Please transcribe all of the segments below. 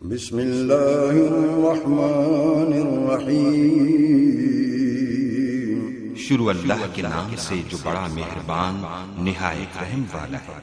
बिस्मिल्लाहिर्रहमानिर्रहीम। शुरू अल्लाह के नाम से जो बड़ा मेहरबान निहायत रहम वाला है।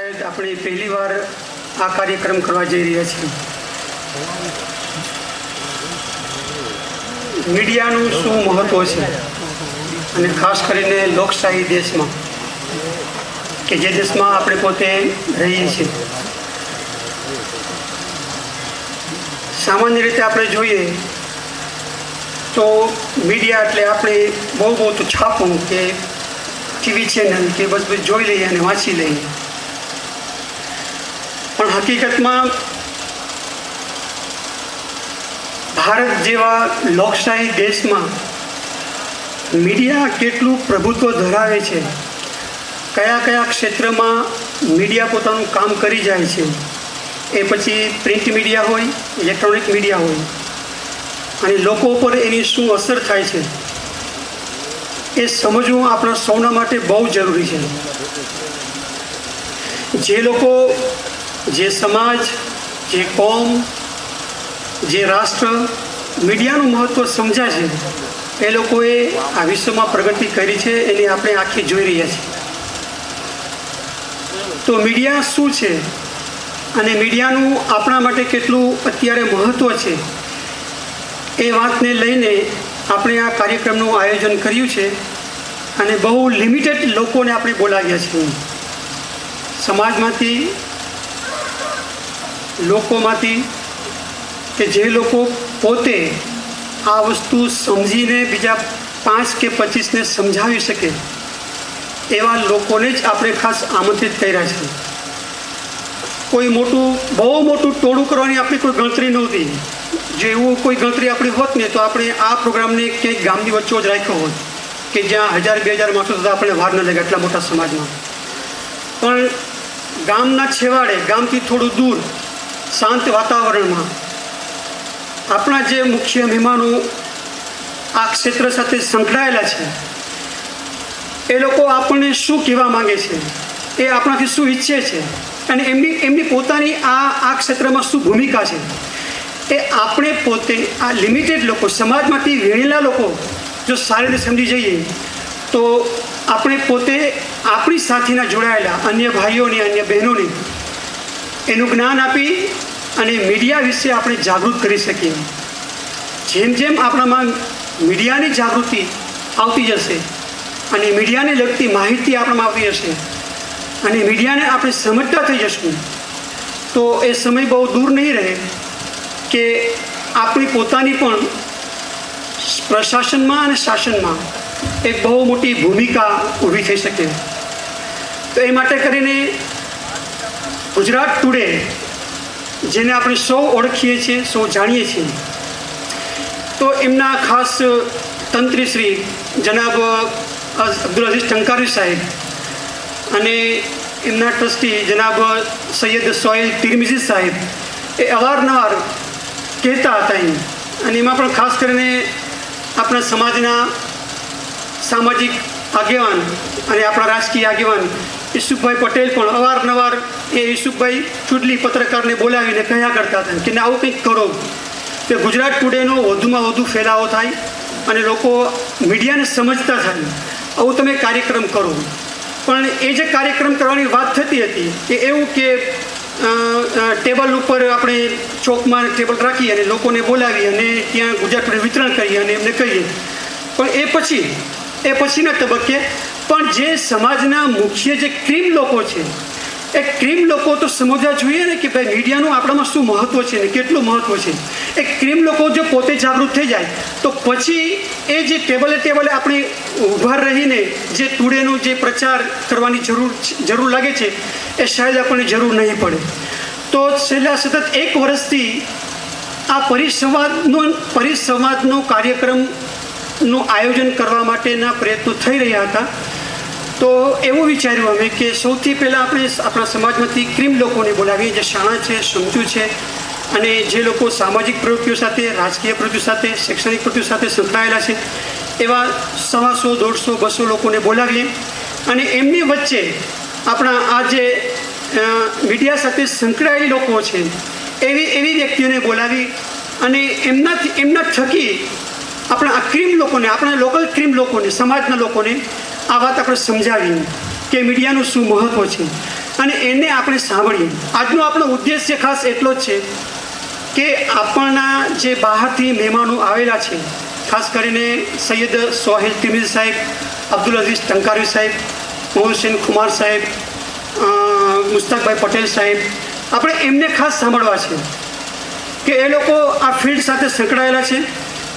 શાયદ આપણે પહેલી વાર આ કાર્યક્રમ કરવા જઈ રહ્યા છીએ. મીડિયાનું શું મહત્ત્વ છે અને ખાસ કરીને લોકશાહી દેશમાં કે જે દેશમાં આપણે પોતે રહીએ છીએ. સામાન્ય રીતે આપણે જોઈએ તો મીડિયા એટલે આપણે બહુ તો છાપવું કે ટીવી ચેનલ કે બસ જોઈ લઈએ અને વાંચી લઈએ, પણ હકીકતમાં ભારત જેવા લોકશાહી દેશમાં મીડિયા કેટલું પ્રભુત્વ ધરાવે છે, કયા કયા ક્ષેત્રમાં મીડિયા પોતાનું કામ કરી જાય છે, એ પછી પ્રિન્ટ મીડિયા હોય, ઇલેક્ટ્રોનિક મીડિયા હોય, અને લોકો પર એની શું અસર થાય છે એ સમજવું આપણા સૌના માટે બહુ જરૂરી છે. જે લોકો, જે સમાજ, જે કોમ, જે રાષ્ટ્ર મીડિયાનું મહત્ત્વ સમજ્યા છે એ લોકોએ આ વિશ્વમાં પ્રગતિ કરી છે, એની આપણે આંખે જોઈ રહ્યા છીએ. તો મીડિયા શું છે અને મીડિયાનું આપણા માટે કેટલું અત્યારે મહત્ત્વ છે એ વાતને લઈને આપણે આ કાર્યક્રમનું આયોજન કર્યું છે અને બહુ લિમિટેડ લોકોને આપણે બોલાવ્યા છીએ. સમાજમાંથી, લોકોમાંથી કે જે લોકો પોતે આ વસ્તુ સમજીને બીજા 5 કે 25ને સમજાવી શકે એવા લોકોને જ આપણે ખાસ આમંત્રિત કર્યા છે. કોઈ બહુ મોટું ટોળું કરવાની આપણી કોઈ ગણતરી નહોતી. જો એવું કોઈ ગણતરી આપણી હોત ને તો આપણે આ પ્રોગ્રામને ક્યાંક ગામની વચ્ચે જ રાખ્યો હોત કે જ્યાં 1000-2000 માણસો થતાં આપણે વાર ન લાગે એટલા મોટા સમાજમાં. પણ ગામના છેવાડે, ગામથી થોડું દૂર, શાંત વાતાવરણમાં આપણા જે મુખ્ય મહેમાનો આ ક્ષેત્ર સાથે સંકળાયેલા છે એ લોકો આપણને શું કહેવા માંગે છે, એ આપણાથી શું ઈચ્છે છે અને એમની પોતાની આ ક્ષેત્રમાં શું ભૂમિકા છે, એ આપણે પોતે આ લિમિટેડ લોકો, સમાજમાંથી વેણેલા લોકો જો સારી રીતે સમજી જઈએ તો આપણે પોતે આપણી સાથેના જોડાયેલા અન્ય ભાઈઓને, અન્ય બહેનોને એનું જ્ઞાન આપી અને મીડિયા વિશે આપણે જાગૃત કરી શકીએ. જેમ જેમ આપણામાં મીડિયાની જાગૃતિ આવતી જશે અને મીડિયાને લગતી માહિતી આપણામાં આવતી જશે અને મીડિયાને આપણે સમજતા થઈ જશું તો એ સમય બહુ દૂર નહીં રહે કે આપણી પોતાની પણ પ્રશાસનમાં અને શાસનમાં એક બહુ મોટી ભૂમિકા ઊભી થઈ શકે. તો એ માટે કરીને ગુજરાત ટુડે, જેને આપણે સૌ ઓળખીએ છીએ, સૌ જાણીએ છીએ, તો એમના ખાસ તંત્રી શ્રી જનાબ અબ્દુલ અઝીઝ ટંકારી સાહેબ અને એમના ટ્રસ્ટી જનાબ સૈયદ સોહેલ તિરમિઝી સાહેબ એ અવારનવાર કહેતા હતા એમ. અને એમાં પણ ખાસ કરીને આપણા સમાજના સામાજિક આગેવાન અને આપણા રાજકીય આગેવાન ઈસુફભાઈ પટેલ પણ અવારનવાર એ ઈસુફભાઈ ચૂડલી પત્રકારને બોલાવીને કહ્યા કરતા હતા કે આવું કંઈક કરો કે ગુજરાત ટુડેનો વધુમાં વધુ ફેલાવો થાય અને લોકો મીડિયાને સમજતા થાય, આવું તમે કાર્યક્રમ કરો. પણ એ જે કાર્યક્રમ કરવાની વાત થતી હતી એ એવું કે ટેબલ ઉપર આપણે ચોકમાં ટેબલ રાખી અને લોકોને બોલાવી અને ત્યાં ગુજરાત ટુડે વિતરણ કરીએ અને એમને કહીએ. પણ એ પછીના તબક્કે પણ જે સમાજના મુખ્ય જે ક્રીમ લોકો છે એ ક્રીમ લોકો તો સમજવા જોઈએ ને કે ભાઈ મીડિયાનું આપણામાં શું મહત્ત્વ છે ને કેટલું મહત્ત્વ છે. એ ક્રીમ લોકો જો પોતે જાગૃત થઈ જાય તો પછી એ જે ટેબલે આપણે ઊભા રહીને જે ટુડેનો જે પ્રચાર કરવાની જરૂર લાગે છે એ શાયદ આપણને જરૂર નહીં પડે. તો છેલ્લા સતત 1 વર્ષથી આ પરિસંવાદનો કાર્યક્રમનું આયોજન કરવા માટેના પ્રયત્નો થઈ રહ્યા હતા. તો એવું વિચાર્યું અમે કે સૌથી પહેલાં આપણે આપણા સમાજમાંથી ક્રીમ લોકોને બોલાવીએ, જે શાણા છે, સમજુ છે અને જે લોકો સામાજિક પ્રવૃત્તિઓ સાથે, રાજકીય પ્રવૃત્તિઓ સાથે, શૈક્ષણિક પ્રવૃત્તિઓ સાથે સંકળાયેલા છે એવા 100, 150, 200 લોકોને બોલાવીએ અને એમની વચ્ચે આપણા આ જે મીડિયા સાથે સંકળાયેલી લોકો છે એવી વ્યક્તિઓને બોલાવી અને એમના થકી આપણા આ ક્રીમ લોકોને, આપણા લોકલ ક્રીમ લોકોને, સમાજના લોકોને આ વાત આપણે સમજાવી કે મીડિયાનું શું મહત્ત્વ છે. અને એને આપણે સાંભળીએ. આજનો આપણો ઉદ્દેશ્ય ખાસ એટલો જ છે કે આપણના જે બહારથી મહેમાનો આવેલા છે, ખાસ કરીને સૈયદ સોહેલ તિરમિઝી સાહેબ, અબ્દુલ અઝીઝ ટંકારી સાહેબ, મોહસિન ખુમાર સાહેબ, મુસ્તાકભાઈ પટેલ સાહેબ, આપણે એમને ખાસ સાંભળવા છે કે એ લોકો આ ફિલ્ડ સાથે સંકળાયેલા છે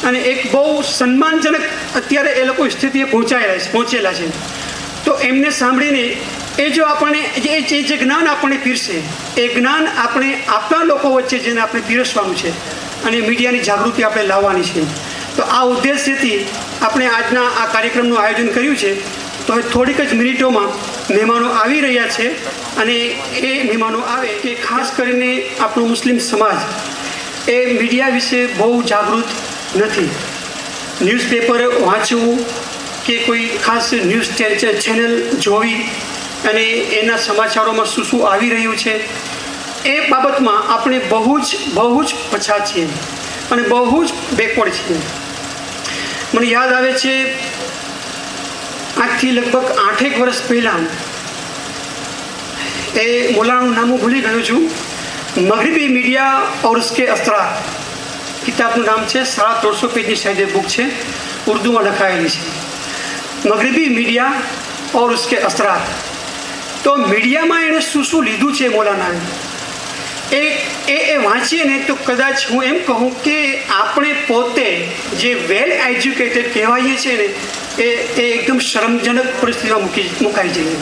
અને એક બહુ સન્માનજનક અત્યારે એ લોકો સ્થિતિએ પહોંચેલા છે. તો એમને સાંભળીને એ જો આપણને જે જ્ઞાન આપણને પીરશે, એ જ્ઞાન આપણે આપણા લોકો વચ્ચે જેને આપણે પીરસવાનું છે અને મીડિયાની જાગૃતિ આપણે લાવવાની છે. તો આ ઉદ્દેશ્યથી આપણે આજના આ કાર્યક્રમનું આયોજન કર્યું છે. તો હવે થોડીક જ મિનિટોમાં મહેમાનો આવી રહ્યા છે અને એ મહેમાનો આવે કે ખાસ કરીને આપણો મુસ્લિમ સમાજ એ મીડિયા વિશે બહુ જાગૃત નથી. ન્યૂઝપેપર વાંચવું કે કોઈ ખાસ ન્યૂઝ ચેનલ જોવી અને એના સમાચારોમાં શું શું આવી રહ્યું છે એ બાબતમાં આપણે બહુ જ પછાત છીએ અને બહુ જ બેકવર્ડ છીએ. મને યાદ આવે છે આજથી લગભગ 8 વર્ષ પહેલાં, એ મોલાનું નામ હું ભૂલી ગયો છું, મગરબી મીડિયા ઓર ઉસકે અસરાર કિતાબનું નામ છે. 350 પેજની શાયદ એ બુક છે, ઉર્દુમાં લખાયેલી છે, મગરબી મીડિયા ઓર ઉસકે અસરાર. તો મીડિયામાં એણે શું લીધું છે મોલાનાએ, એ વાંચીએ ને તો કદાચ હું એમ કહું કે આપણે પોતે જે વેલ એજ્યુકેટેડ કહેવાઈએ છીએ ને એ એકદમ શરમજનક પરિસ્થિતિમાં મુકાઈ જઈએ.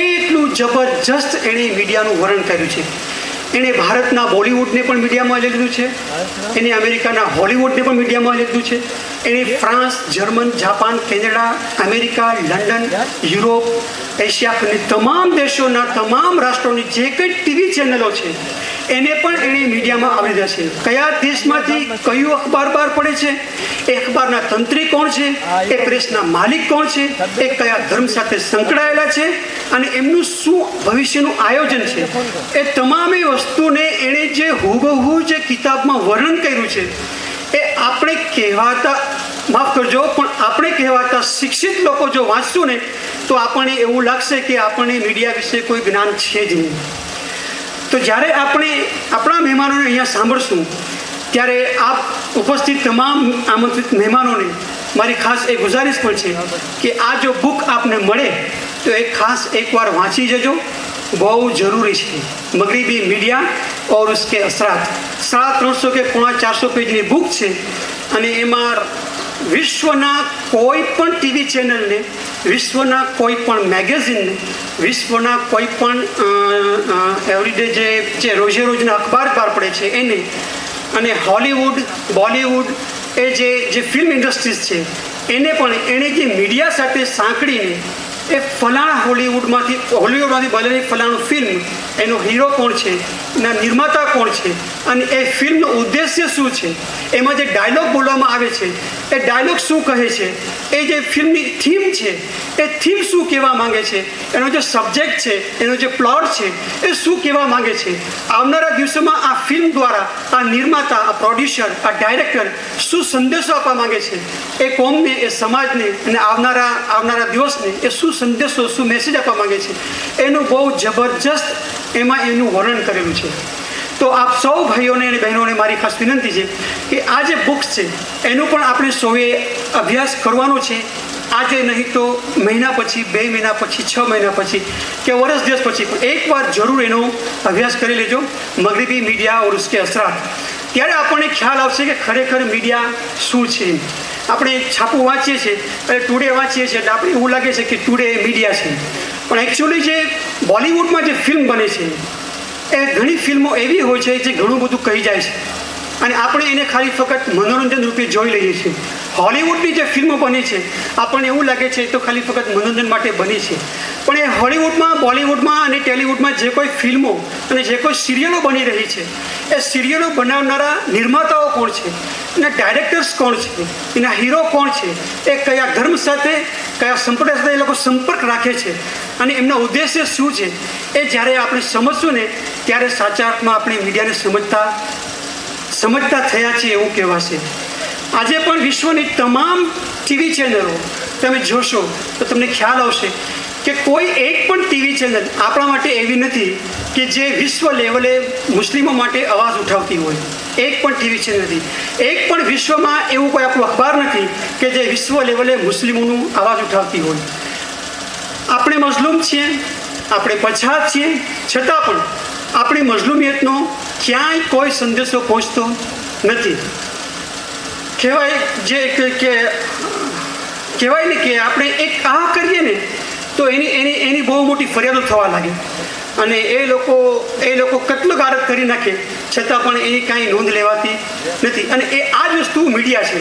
એટલું જબરજસ્ત એણે મીડિયાનું વર્ણન કર્યું છે. એણે ભારતના બોલિવૂડને પણ મીડિયામાં લીધું છે, એણે અમેરિકાના હોલિવૂડને પણ મીડિયામાં લીધું છે, એણે France, German, Japan, Canada, America, London, Europe, એશિયાની તમામ દેશોના તમામ રાષ્ટ્રોની જે કંઈ ટીવી ચેનલો છે એને પણ એણે મીડિયામાં આવરી દીધા છે. કયા દેશમાંથી કયું અખબાર બહાર પડે છે, એ અખબારના તંત્રી કોણ છે, એ પ્રેસના માલિક કોણ છે, એ કયા ધર્મ સાથે સંકળાયેલા છે અને એમનું શું ભવિષ્યનું આયોજન છે, એ તમામે વસ્તુને એણે જે હુબહુ જે કિતાબમાં વર્ણન કર્યું છે એ આપણે કહેવાતા, માફ કરજો, પણ આપણે કહેવાતા શિક્ષિત લોકો જો વાંચશું ને તો આપણને એવું લાગશે કે આપણને મીડિયા વિશે કોઈ જ્ઞાન છે જ નહીં. તો જ્યારે આપણે આપણા મહેમાનોને અહીંયા સાંભળશું ત્યારે આપ ઉપસ્થિત તમામ આમંત્રિત મહેમાનોને મારી ખાસ એ ગુજારિશ પણ છે કે આ જો બુક આપને મળે તો એ ખાસ એકવાર વાંચી જજો, બહુ જરૂરી છે. મગરબી મીડિયા ઓર ઉસકે અસરાત 350 કે 450 પેજની બુક છે અને એમાં વિશ્વના કોઈ પણ ટીવી ચેનલને, વિશ્વના કોઈ પણ મેગેઝિનને, વિશ્વના કોઈ પણ એવરીડે જે રોજે રોજના અખબાર બહાર પડે છે એને, અને હોલિવૂડ, બોલિવૂડ, એ જે ફિલ્મ ઇન્ડસ્ટ્રીઝ છે એને પણ એણે જે મીડિયા સાથે સાંકળીને એ ફલાણા હોલિવૂડમાંથી બનેલી ફલાણું ફિલ્મ, એનો હીરો કોણ છે, એના નિર્માતા કોણ છે અને એ ફિલ્મનો ઉદ્દેશ્ય શું છે, એમાં જે ડાયલોગ બોલવામાં આવે છે એ ડાયલોગ શું કહે છે, એ જે ફિલ્મની થીમ છે એ થીમ શું કહેવા માંગે છે, એનો જે સબ્જેક્ટ છે, એનો જે પ્લોટ છે એ શું કહેવા માંગે છે. આવનારા દિવસોમાં આ ફિલ્મ દ્વારા આ નિર્માતા, આ પ્રોડ્યુસર, આ ડાયરેક્ટર શું સંદેશો આપવા માંગે છે એ કોમને, એ સમાજને અને આવનારા દિવસને એ શું સંદેશો, શું મેસેજ આપવા માંગે છે, એનું બહુ જબરજસ્ત એમાં એનું વર્ણન કરેલું છે. તો આપ સૌ ભાઈઓને અને બહેનોને મારી ખાસ વિનંતી છે કે આ જે બુક્સ છે એનું પણ આપણે સૌએ અભ્યાસ કરવાનો છે. આજે નહીં તો મહિના પછી, 2 મહિના પછી, 6 મહિના પછી કે વર્ષ દિવસ પછી પણ એકવાર જરૂર એનો અભ્યાસ કરી લેજો, મગરબી મીડિયા ઓર ઉસકે અસરાત. ત્યારે આપણને ખ્યાલ આવશે કે ખરેખર મીડિયા શું છે. આપણે છાપું વાંચીએ છીએ, ટુડે વાંચીએ છીએ એટલે આપણે એવું લાગે છે કે ટુડે એ મીડિયા છે, પણ એકચ્યુઅલી જે બોલિવૂડમાં જે ફિલ્મ બને છે એ ઘણી ફિલ્મો એવી હોય છે જે ઘણું બધું કહી જાય છે અને આપણે એને ખાલી ફક્ત મનોરંજન રૂપે જોઈ લઈએ છીએ. હોલિવૂડની જે ફિલ્મો બની છે આપણને એવું લાગે છે તો ખાલી ફક્ત મનોરંજન માટે બની છે, પણ એ હોલિવૂડમાં, બોલિવૂડમાં અને ટેલિવૂડમાં જે કોઈ ફિલ્મો અને જે કોઈ સિરિયલો બની રહી છે એ સિરિયલો બનાવનારા નિર્માતાઓ કોણ છે, એના ડાયરેક્ટર્સ કોણ છે, એના હીરો કોણ છે, એ કયા ધર્મ સાથે, કયા સંપ્રદાય સાથે એ લોકો સંપર્ક રાખે છે અને એમનો ઉદ્દેશ્ય શું છે, એ જ્યારે આપણે સમજશું ને ત્યારે સાચા અર્થમાં આપણે મીડિયાને સમજતા થયા છીએ એવું કહેવાશે. આજે પણ વિશ્વની તમામ ટીવી ચેનલો તમે જોશો તો તમને ખ્યાલ આવશે કે કોઈ એક પણ ટીવી ચેનલ આપણા માટે એવી નથી કે જે વિશ્વ લેવલે મુસ્લિમો માટે અવાજ ઉઠાવતી હોય. એક પણ ટીવી ચેનલ નથી. એક પણ વિશ્વમાં એવું કોઈ આપણું અખબાર નથી કે જે વિશ્વ લેવલે મુસ્લિમોનું અવાજ ઉઠાવતી હોય. આપણે મઝલૂમ છીએ, આપણે પછાત છીએ, છતાં પણ આપણી મઝલૂમિયતનો ક્યાંય કોઈ સંદેશો પહોંચતો નથી. કહેવાય ને કે આપણે એક આ કરીએ ને તો એની બહુ મોટી ફરિયાદો થવા લાગે અને એ લોકો કેટલો ગારક કરી નાખે છતાં પણ એની કાંઈ નોંધ લેવાતી નથી. અને એ આ જ વસ્તુ મીડિયા છે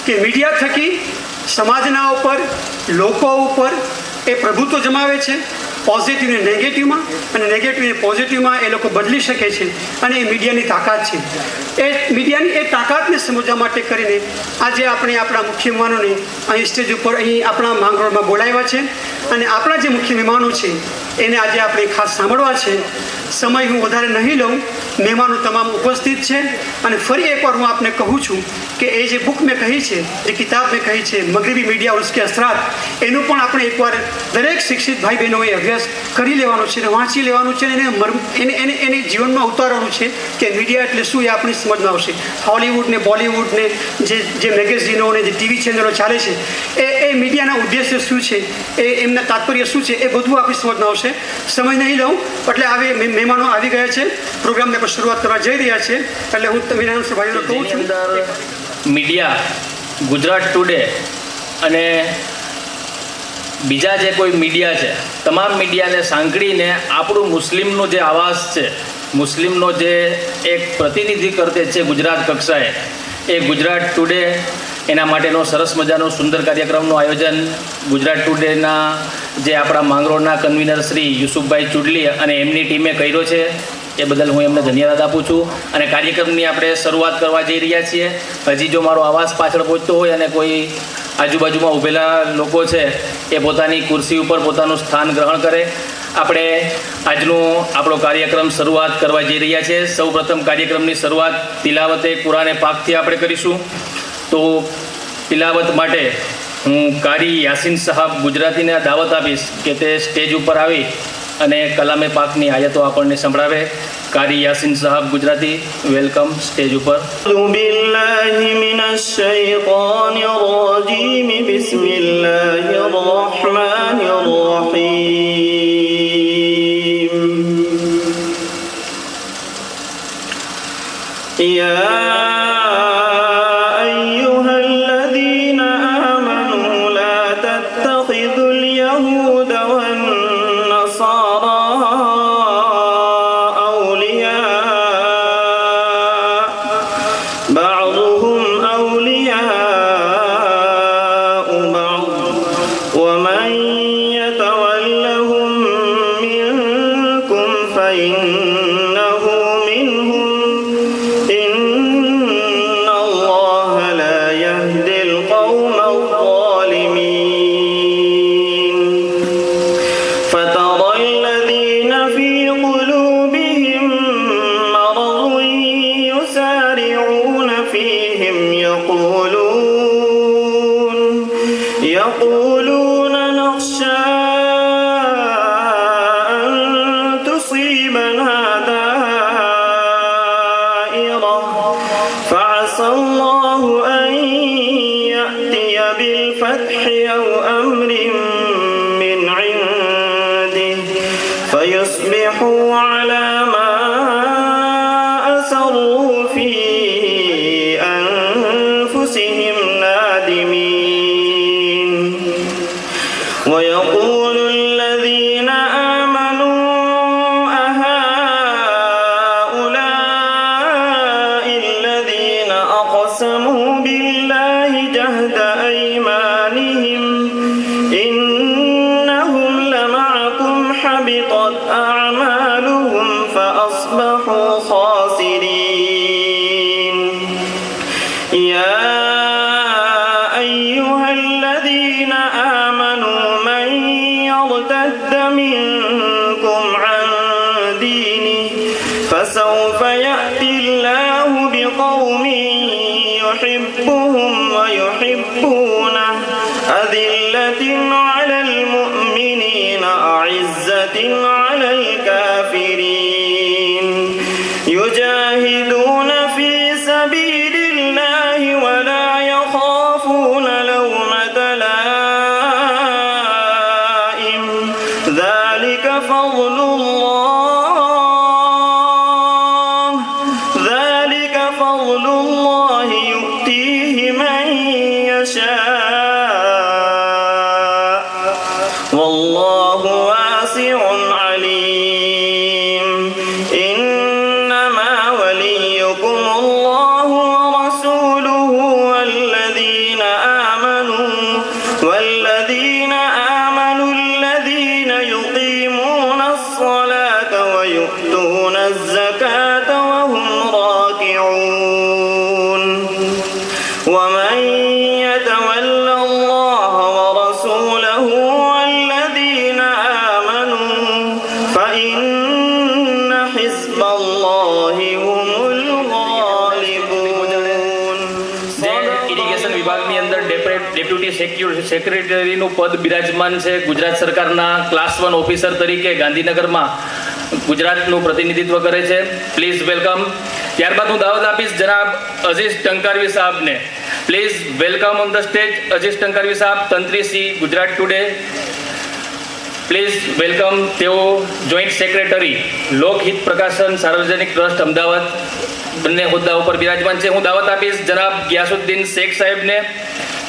કે મીડિયા થકી સમાજના ઉપર, લોકો ઉપર એ પ્રભુત્વ જમાવે છે, પોઝિટિવને નેગેટિવમાં અને નેગેટિવને પોઝિટિવમાં એ લોકો બદલી શકે છે. અને એ મીડિયાની તાકાત છે. એ મીડિયાની એ તાકાતને સમજવા માટે કરીને આજે આપણે આપણા મુખ્ય મહેમાનોને અહીં સ્ટેજ ઉપર અહીં આપણા માંગરોળમાં બોલાવ્યા છે અને આપણા જે મુખ્ય મહેમાનો છે એને આજે આપણે ખાસ સાંભળવા છે. સમય હું વધારે નહીં લઉં, મહેમાનો તમામ ઉપસ્થિત છે અને ફરી એકવાર હું આપને કહું છું કે એ જે બુક મેં કહી છે, જે કિતાબ મેં કહી છે મગરબી મીડિયા और उसके असरात, એનું પણ આપણે એકવાર દરેક શિક્ષિત ભાઈ બહેનોએ અભ્યાસ કરી લેવાનો છે અને વાંચી લેવાનું છે અને એને જીવનમાં ઉતારવાનું છે કે મીડિયા એટલે શું એ આપણી સમજમાં આવશે. હોલિવૂડ ને બોલિવૂડ ને જે મેગેઝીનો ને જે ટીવી ચેનલો ચાલે છે એ મીડિયાના ઉદ્દેશ્ય શું છે, એ એમના તાત્પર્ય શું છે, એ બધું આપણી સમજમાં આવશે. સમય નહીં લઉં એટલે મહેમાનો આવી ગયા છે, પ્રોગ્રામને આપણે શરૂઆત કરવા જઈ રહ્યા છે એટલે હું વિનાયક ભાઈઓને કહું છું. મીડિયા, ગુજરાત ટુડે અને બીજા જે કોઈ મીડિયા છે, તમામ મીડિયાને સાંકળીને આપણું મુસ્લિમનો જે આવાજ છે, મુસ્લિમનો જે એક પ્રતિનિધિ કરતે છે ગુજરાત કક્ષાએ, એ ગુજરાત ટુડે એના માટેનો સરસ મજાનું સુંદર કાર્યક્રમનું આયોજન ગુજરાત ટુડેના જે આપણા માંગરોળના કન્વીનર શ્રી યુસુફભાઈ ચુડલી અને એમની ટીમે કર્યો છે. એ બદલ હું એમને ધન્યવાદ આપું છું. અને કાર્યક્રમની આપણે શરૂઆત કરવા જઈ રહ્યા છીએ. હજી જો મારો અવાજ પાછળ પહોંચતો હોય અને કોઈ આજુબાજુમાં ઊભેલા લોકો છે એ પોતાની ખુરશી ઉપર પોતાનું સ્થાન ગ્રહણ કરે. આપણે આપણો કાર્યક્રમ શરૂઆત કરવા જઈ રહ્યા છીએ. સૌપ્રથમ કાર્યક્રમની શરૂઆત તિલાવતે કુરાને પાકથી આપણે કરીશું. તો તિલાવત માટે હું કારી યાસીન સાહેબ ગુજરાતીને દાવત આપીશ કે તે સ્ટેજ ઉપર આવી અને કલામે પાકની આયતો આપણને સંભળાવે. કારી યાસીન સાહેબ ગુજરાતી, વેલકમ સ્ટેજ ઉપર. બિલ્લાહિ મિનશ શૈતાનિર રજીમ. બિસ્મિલ્લાહિર રહમાનિર રહીમ. યા يقولون نخشى أن تصيبنا دائرة فعسى الله أن يأتي بالفتح أو أمر من عنده فيصبحوا على ما أسروا في أنفسهم نادمين ويقول الذين آمنوا أهؤلاء الذين أقسموا بالله جهد أيمانهم إنهم لمعكم حبطت أعمالهم فأصبحوا خاسرين يا أيها الذين آمنوا من يرتد منكم عن دينه فسوف يأتي الله بقوم يحبهم ويحبونه أذلة على المؤمنين على الكافرين يجاهدون في سبيل الله ولا يخافون لومة لائم ذلك فضل الله يؤتيه من يشاء والله واسع عليم إنما وليكم الله ورسوله والذين آمنوا الذين يقيمون الصلاة ويؤتون الزكاة وهم راكعون ومن يتول الله ورسوله والذين آمنوا فإن حزب الله هم الغالبون. જે ઇરિગેશન વિભાગની અંદર ડેપ્યુટી સેક્રેટરીનું પદ બિરાજમાન છે ગુજરાત સરકારના ક્લાસ 1 ઓફિસર તરીકે ગાંધીનગરમાં ગુજરાતનું પ્રતિનિધિત્વ કરે છે. Please welcome. ત્યારબાદ હું દાવત આપીશ જનાબ અઝીઝ ટંકારવી સાહેબને. Please welcome on the stage Aziz Tankarvi સાહેબ, તંત્રી સી ગુજરાત ટુડે. Please welcome. તેઓ joint secretary Lokhit Prakashan Sarvajanik trust Ahmedabad બંને હોદ્દા ઉપર બિરાજમાન છે. હું દાવત આપીશ જનાબ ગિયાસુદ્દીન શેખ સાહેબને.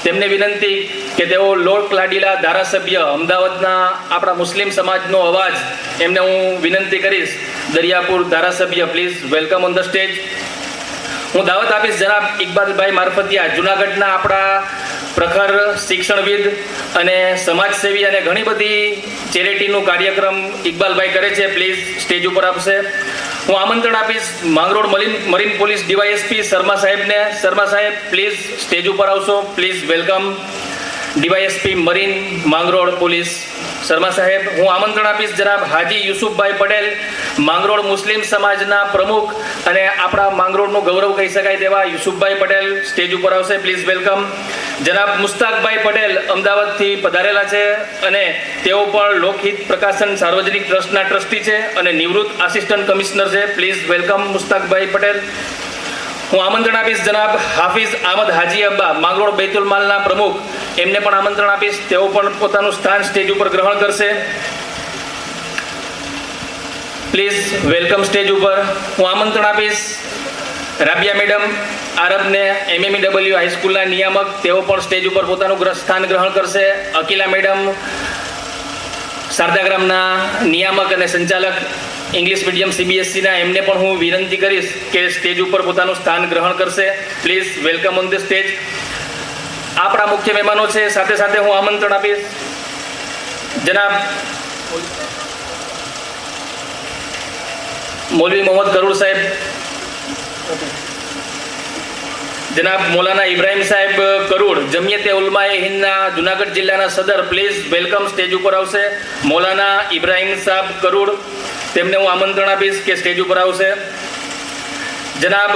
તેમને વિનંતી કે તેઓ લોક લાડીલા ધારાસભ્ય અમદાવાદના આપણા મુસ્લિમ સમાજનો અવાજ, એમને હું વિનંતી કરીશ. દરિયાપુર ધારાસભ્ય, please welcome on the stage. હું દાવત આપીશ જનાબ ઇકબાલભાઈ મારફતિયા, જુનાગઢના આપણા પ્રખર શિક્ષણવિદ અને સમાજસેવી અને ઘણી બધી ચેરિટીનું કાર્યક્રમ ઇકબાલભાઈ કરે છે. પ્લીઝ સ્ટેજ ઉપર આપશે. હું આમંત્રણ આપીશ Mangrol marine police DYSP Sharma સાહેબને. શર્મા સાહેબ પ્લીઝ સ્ટેજ ઉપર આવશો. Please welcome DYSP marine Mangrol police Sharma સાહેબ. હું આમંત્રણ આપીશ જનાબ હાજી યુસુફભાઈ પટેલ, માંગરોળ મુસ્લિમ સમાજના પ્રમુખ અને આપણા માંગરોળનું ગૌરવ કહી શકાય તેવા યુસુફભાઈ પટેલ સ્ટેજ ઉપર આવશે. Please welcome. જનાબ મુસ્તાકભાઈ પટેલ અમદાવાદથી પધારેલા છે અને તેઓ પણ લોકહિત પ્રકાશન સાર્વજનિક ટ્રસ્ટના ટ્રસ્ટી છે અને નિવૃત્ત આસિસ્ટન્ટ કમિશનર છે. Please welcome Mustakbhai Patel. હું આમંત્રણ આપીશ જનાબ હાફિઝ આહમદ હાજી અબ્બા, માંગરોળ બૈતુલ માલના પ્રમુખ, એમને પણ આમંત્રણ આપીશ. તેઓ પણ પોતાનું સ્થાન સ્ટેજ ઉપર ગ્રહણ કરશે. પ્લીઝ વેલકમ સ્ટેજ ઉપર. હું આમંત્રણ આપીશ રાબિયા મેડમ આરબને, MMEW હાઈસ્કૂલના નિયામક, તેઓ પણ સ્ટેજ ઉપર પોતાનું સ્થાન ગ્રહણ કરશે. અકીલા મેડમ શારદાગ્રામના નિયામક અને સંચાલક ઇંગ્લિશ મીડિયમ CBSEના, એમને પણ હું વિનંતી કરીશ કે સ્ટેજ ઉપર પોતાનું સ્થાન ગ્રહણ કરશે. Please welcome on the stage. આપણા મુખ્ય મહેમાનો છે. સાથે સાથે હું આમંત્રણ આપીશ જનાબ મૌલવી મોહમ્મદ કરૂર સાહેબ, જનાબ મૌલાના ઇબ્રાહિમ સાહેબ કરૂર, જમિયતે ઉલમાએ હિંદના જુનાગઢ જિલ્લાના સદર. પ્લીઝ વેલકમ સ્ટેજ ઉપર આવશે મૌલાના ઇબ્રાહિમ સાહેબ કરૂર. તેમને હું આમંત્રણ આપીશ કે સ્ટેજ ઉપર આવશે. જનાબ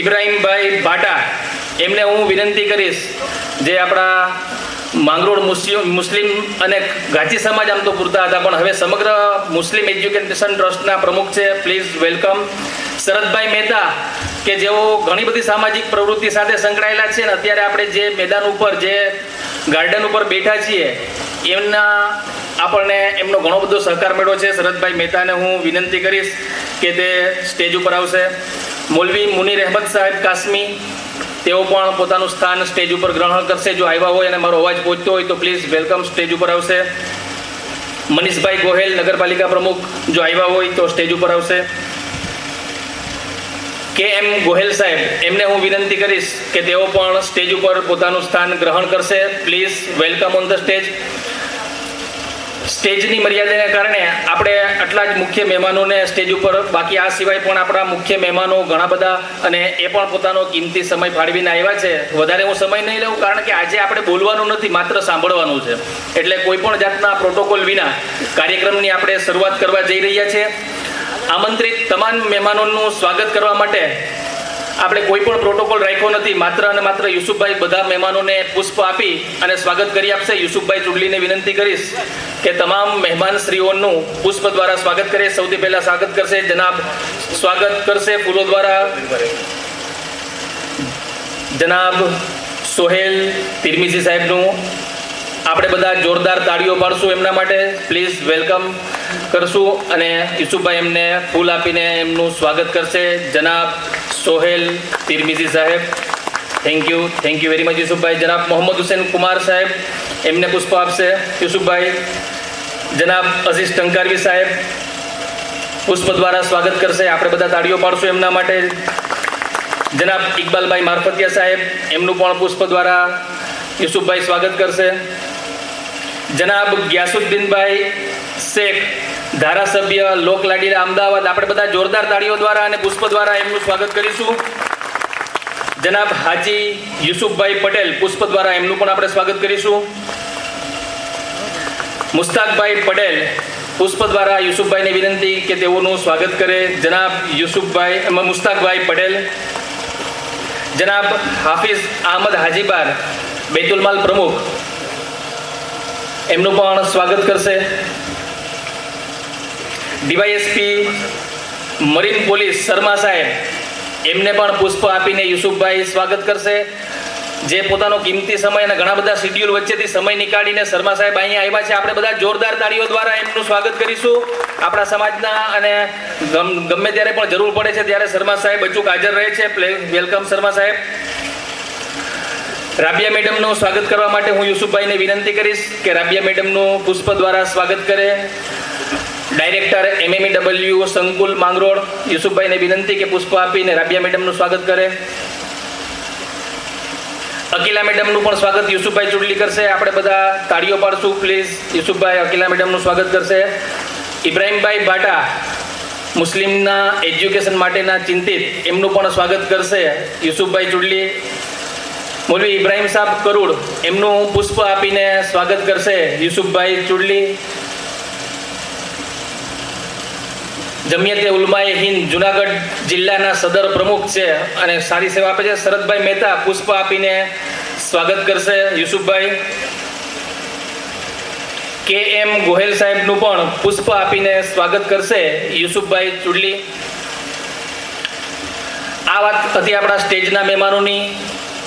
ઇબ્રાહિમભાઈ ભાટા, એમને હું વિનંતી કરીશ, જે આપણા માંગરોળ મુસ્લિમ અને ગાચી સમાજ આમ તો પૂરતા હતા પણ હવે સમગ્ર મુસ્લિમ એજ્યુકેશન ટ્રસ્ટના પ્રમુખ છે. Please welcome. શરદભાઈ મહેતા, કે જેઓ ઘણી બધી સામાજિક પ્રવૃત્તિ સાથે સંકળાયેલા છે અને અત્યારે આપણે જે મેદાન ઉપર, જે ગાર્ડન ઉપર બેઠા છીએ, આપણને એમનો ઘણો બધો સહકાર મળ્યો છે. શરદભાઈ મહેતાને હું વિનંતી કરીશ કે તે સ્ટેજ ઉપર આવશે. મૌલવી મુનીર અહેમદ સાહેબ કાસમી, તેઓ પણ પોતાનું સ્થાન સ્ટેજ ઉપર ગ્રહણ કરશે. જો આવ્યા હોય અને મારો અવાજ પહોંચતો હોય તો પ્લીઝ વેલકમ સ્ટેજ ઉપર આવશે. મનીષભાઈ ગોહેલ નગરપાલિકા પ્રમુખ, જો આવ્યા હોય તો સ્ટેજ ઉપર આવશે. KM ગોહેલ સાહેબ, એમને હું વિનંતી કરીશ કે તેઓ પણ સ્ટેજ ઉપર પોતાનું સ્થાન ગ્રહણ કરશે. Please welcome on the stage. સ્ટેજની મર્યાદાને કારણે આપણે આટલા જ મુખ્ય મહેમાનોને સ્ટેજ ઉપર, બાકી આ સિવાય પણ આપણા મુખ્ય મહેમાનો ઘણા બધા અને એ પણ પોતાનો કિંમતી સમય ફાળવીને આવ્યા છે. વધારે હું સમય નહીં લઉં, કારણ કે આજે આપણે બોલવાનું નથી, માત્ર સાંભળવાનું છે. એટલે કોઈ પણ જાતના પ્રોટોકોલ વિના કાર્યક્રમની આપણે શરૂઆત કરવા જઈ રહ્યા છીએ. આમંત્રિત તમામ મહેમાનોનું સ્વાગત કરવા માટે આપણે કોઈ પણ પ્રોટોકોલ રાખ્યો નથી. માત્ર અને માત્ર યુસુફભાઈ બધા મહેમાનોને પુષ્પ આપી અને સ્વાગત કરી આપશે. યુસુફભાઈ ચુડલીને વિનંતી કરીશ કે તમામ મહેમાન શ્રીઓનું પુષ્પ દ્વારા સ્વાગત કરે. સૌથી પહેલા સ્વાગત કરશે જનાબ, સ્વાગત કરશે ફૂલો દ્વારા જનાબ સોહેલ તિરમિઝી સાહેબનું. આપણે બધા જોરદાર તાળીઓ પાડશું એમના માટે. પ્લીઝ વેલકમ કરશું અને યુસુફભાઈ એમને ફૂલ આપીને એમનું સ્વાગત કરશે. જનાબ સોહેલ તિરમિઝી સાહેબ, thank you very much યુસુફભાઈ. જનાબ Mohammad Hussain Kumar સાહેબ એમને પુષ્પ આપશે યુસુફભાઈ. જનાબ અઝીઝ ટંકારવી સાહેબ પુષ્પ દ્વારા સ્વાગત કરશે. આપણે બધા તાળીઓ પાડશું એમના માટે. જનાબ ઇકબાલભાઈ મારફતિયા સાહેબ એમનું પણ પુષ્પ દ્વારા યુસુફભાઈ સ્વાગત કરશે. જનાબ ગ્યાસુદ્દીનભાઈ શેખ ધારાસભ્ય લોકલાડીલા અમદાવાદ, આપણે બધા જોરદાર તાળીઓ દ્વારા અને પુષ્પ દ્વારા એમનું સ્વાગત કરીશું. જનાબ હાજી યુસુફભાઈ પટેલ પુષ્પ દ્વારા એમનું પણ આપણે સ્વાગત કરીશું. મુસ્તાકભાઈ પટેલ પુષ્પ દ્વારા યુસુફભાઈને વિનંતી કે તેઓનું સ્વાગત કરે. જનાબ મુસ્તાકભાઈ પટેલ. જનાબ હાફિઝ અહમદ હાજીબાર બેતુલમાલ પ્રમુખ એમનું પણ સ્વાગત કરશે. ડીવાયએસપી મરીન પોલીસ શર્મા સાહેબ એમને પણ પુષ્પ આપીને યુસુફભાઈ સ્વાગત કરશે. જે પોતાનો કિંમતી સમય અને ઘણા બધા શિડ્યુલ વચ્ચેથી સમય નીકાળીને શર્મા સાહેબ અહીંયા આવ્યા છે. આપણે બધા જોરદાર તાળીઓ દ્વારા એમનું સ્વાગત કરીશું. આપણા સમાજના અને ગમે ત્યારે પણ જરૂર પડે છે ત્યારે શર્મા સાહેબ અચૂક હાજર રહે છે. વેલકમ શર્મા સાહેબ. રાબિયા મેડમનું સ્વાગત કરવા માટે હું યુસુફભાઈને વિનંતી કરીશ કે રાબિયા મેડમનું પુષ્પ દ્વારા સ્વાગત કરે. ડાયરેક્ટર MMEW સંકુલ માંગરોળ યુસુફભાઈને વિનંતી કે પુષ્પ આપીને રાબિયા મેડમનું સ્વાગત કરે. અકીલા મેડમનું પણ સ્વાગત યુસુફભાઈ ચુડલી કરશે. આપણે બધા તાળીઓ પાડશું પ્લીઝ. યુસુફભાઈ અકીલા મેડમનું સ્વાગત કરશે. ઇબ્રાહીમભાઈ ભાટા મુસ્લિમના એજ્યુકેશન માટેના ચિંતિત એમનું પણ સ્વાગત કરશે યુસુફભાઈ ચુડલી. મૌલવી ઇબ્રાહીમ સાહેબ કરુડ એમનું પુષ્પ આપીને સ્વાગત કરશે યુસુફભાઈ ચુડલી. જમિયતે ઉલમાએ હિન્દ જુનાગઢ જિલ્લાના સદર પ્રમુખ છે અને સારી સેવા આપે છે. શરદભાઈ મહેતા પુષ્પ આપીને સ્વાગત કરશે યુસુફભાઈ. KM ગોહેલ સાહેબનું પણ પુષ્પ આપીને સ્વાગત કરશે યુસુફભાઈ ચુડલી. આ વાત હતી આપણા સ્ટેજના મહેમાનોની.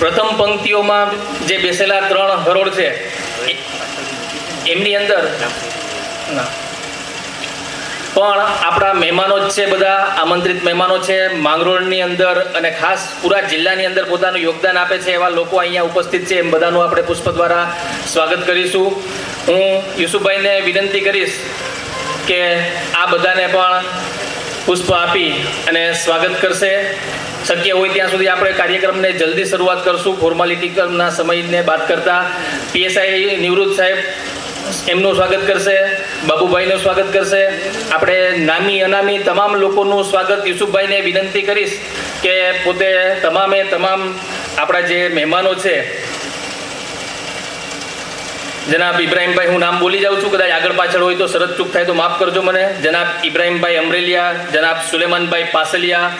પ્રથમ પંક્તિઓમાં જે બેસેલા 3 હરોળ છે એમની અંદર પણ આપણા મહેમાનો જ છે, બધા આમંત્રિત મહેમાનો છે માંગરોળની અંદર અને ખાસ પૂરા જિલ્લાની અંદર પોતાનું યોગદાન આપે છે એવા લોકો અહીંયા ઉપસ્થિત છે. એમ બધાનું આપણે પુષ્પ દ્વારા સ્વાગત કરીશું. હું યુસુફભાઈને વિનંતી કરીશ કે આ બધાને પણ પુષ્પ આપી અને સ્વાગત કરશે. શક્ય હોય ત્યાં સુધી આપણે કાર્યક્રમને જલ્દી શરૂઆત કરશું ફોર્માલિટીના સમયને બાદ કરતા. PSI નિવૃત્ત સાહેબ એમનું સ્વાગત કરશે. બાબુભાઈનું સ્વાગત કરશે. આપણે નામી અનામી તમામ લોકોનું સ્વાગત યુસુફભાઈને વિનંતી કરીશ કે પોતે તમામે તમામ આપણા જે મહેમાનો છે. જનાબ ઇબ્રાહીમભાઈ, હું નામ બોલી જાઉં છું, કદાચ આગળ પાછળ હોય તો શરત ચૂક થાય તો માફ કરજો મને. જનાબ ઇબ્રાહીમભાઈ અમરેલિયા, જનાબ સુલેમાનભાઈ પાસલિયા,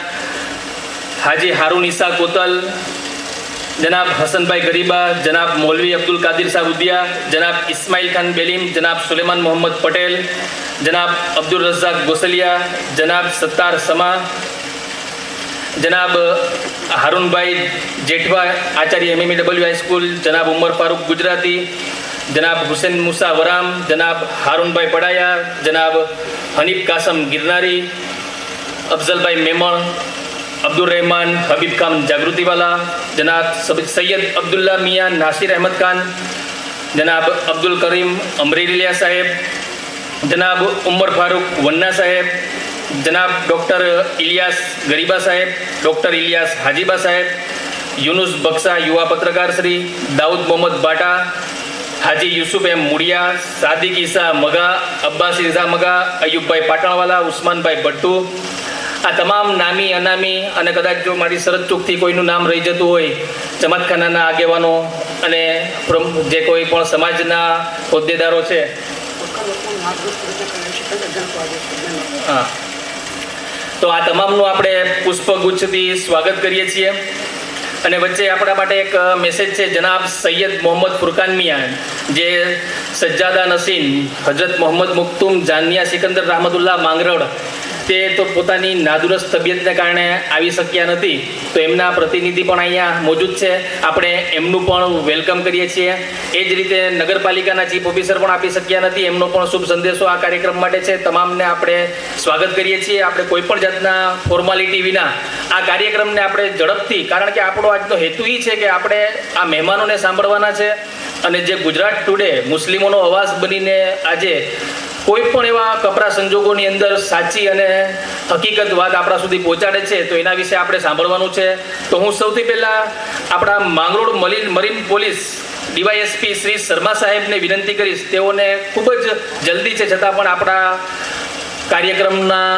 હાજી હારૂન ઈસા કોતલ, જનાબ હસનભાઈ ગરીબા, જનાબ મૌલવી અબ્દુલ કાદિર સાહેબ ઉદિયા, જનાબ ઇસ્માઇલ ખાન બેલીમ, જનાબ સુલેમાન મોહમ્મદ પટેલ, જનાબ અબ્દુલ રઝાક ગોસલિયા, જનાબ સત્તાર સમા, જનાબ હારૂનભાઈ જેઠવા આચાર્ય MMEW હાઈસ્કૂલ, જનાબ ઉમર ફારૂક ગુજરાતી, જનાબ હુસેન મુસા વરામ, જનાબ હારૂનભાઈ પડાયા, જનાબ હનીફ કાસમ ગિરનારી, અફઝલભાઈ મેમણ, અબ્દુલ રહેમાન હબીબ ખાન જાગૃતિવાલા, જનાબ સૈયદ અબ્દુલ્લા મિયા નાસિર અહેમદ ખાન, જનાબ અબ્દુલ કરીમ અમરેલિયા સાહેબ, જનાબ ઉમર ફારૂક વન્ના સાહેબ, જનાબ ડૉક્ટર ઇલિયાસ ગરીબા સાહેબ, ડૉક્ટર ઇલિયાસ હાજીબા સાહેબ, યુનુસ બક્ષા યુવા પત્રકાર શ્રી, દાઉદ મોહમ્મદ બાટા, હાજી યુસુફ એમ મુડિયા, સાદિક ઈસા મગા, અબ્બાસ ઇઝા મગા, અયુબભાઈ પાટણવાલા, ઉસ્માનભાઈ ભટ્ટુ. આ તમામ નામી અનામી અને કદાચ જો મારી શરત ચૂકથી કોઈનું નામ રહી જતું હોય, જમાતખાનાના આગેવાનો અને જે કોઈ પણ સમાજના હોદ્દેદારો છે. હા, તો આ તમામનું આપણે પુષ્પગુચ્છથી સ્વાગત કરીએ છીએ. અને વચ્ચે આપણા માટે એક મેસેજ છે જનાબ સૈયદ મોહમ્મદ ફુરકાન મિયા, જે સજ્જાદા નસીન હજરત મોહમ્મદ મુક્તુમ જાનિયા સિકંદર rahmatullah માંગરોળ, તે તો પોતાની નાદુરસ્ત તબિયતને કારણે આવી શક્યા નથી, તો એમના પ્રતિનિધિ પણ અહીંયા મોજૂદ છે. આપણે એમનું પણ વેલકમ કરીએ છીએ. એ જ રીતે નગરપાલિકાના ચીફ ઓફિસર પણ આપી શક્યા નથી, એમનો પણ શુભ સંદેશો આ કાર્યક્રમ માટે છે. તમામને આપણે સ્વાગત કરીએ છીએ. આપણે કોઈ પણ જાતના ફોર્માલિટી વિના આ કાર્યક્રમને આપણે ઝડપથી, કારણ કે આપણો આજનો હેતુ એ છે કે આપણે આ મહેમાનોને સાંભળવાના છે, અને જે ગુજરાત ટુડે મુસ્લિમોનો અવાજ બનીને આજે કોઈ પણ એવા કપરા સંજોગોની અંદર સાચી અને હકીકત વાત આપણા સુધી પહોંચાડે છે, તો એના વિશે આપણે સાંભળવાનું છે. તો હું સૌથી પહેલાં આપણા Mangrol marine police DYSP Shri Sharma સાહેબને વિનંતી કરીશ. તેઓને ખૂબ જ જલ્દી છે છતાં પણ આપણા કાર્યક્રમના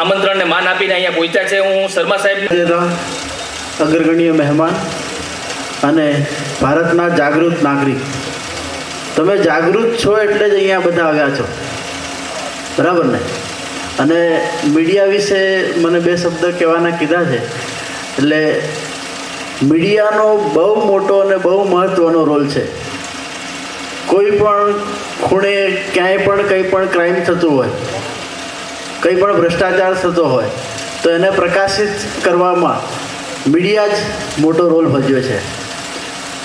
આમંત્રણને માન આપીને અહીંયા પહોંચ્યા છે. હું શર્મા સાહેબ, અગ્રગણ્ય મહેમાન અને ભારતના જાગૃત નાગરિક, તમે જાગૃત છો એટલે જ અહીંયા બધા આવ્યા છો, બરાબર ને? અને મીડિયા વિશે મને 2 શબ્દ કહેવાના કીધા છે. એટલે મીડિયાનો બહુ મોટો અને બહુ મહત્ત્વનો રોલ છે. કોઈ પણ ખૂણે ક્યાંય પણ કંઈ પણ ક્રાઇમ થતું હોય, કંઈ પણ ભ્રષ્ટાચાર થતો હોય, તો એને પ્રકાશિત કરવામાં મીડિયા જ મોટો રોલ ભજવે છે.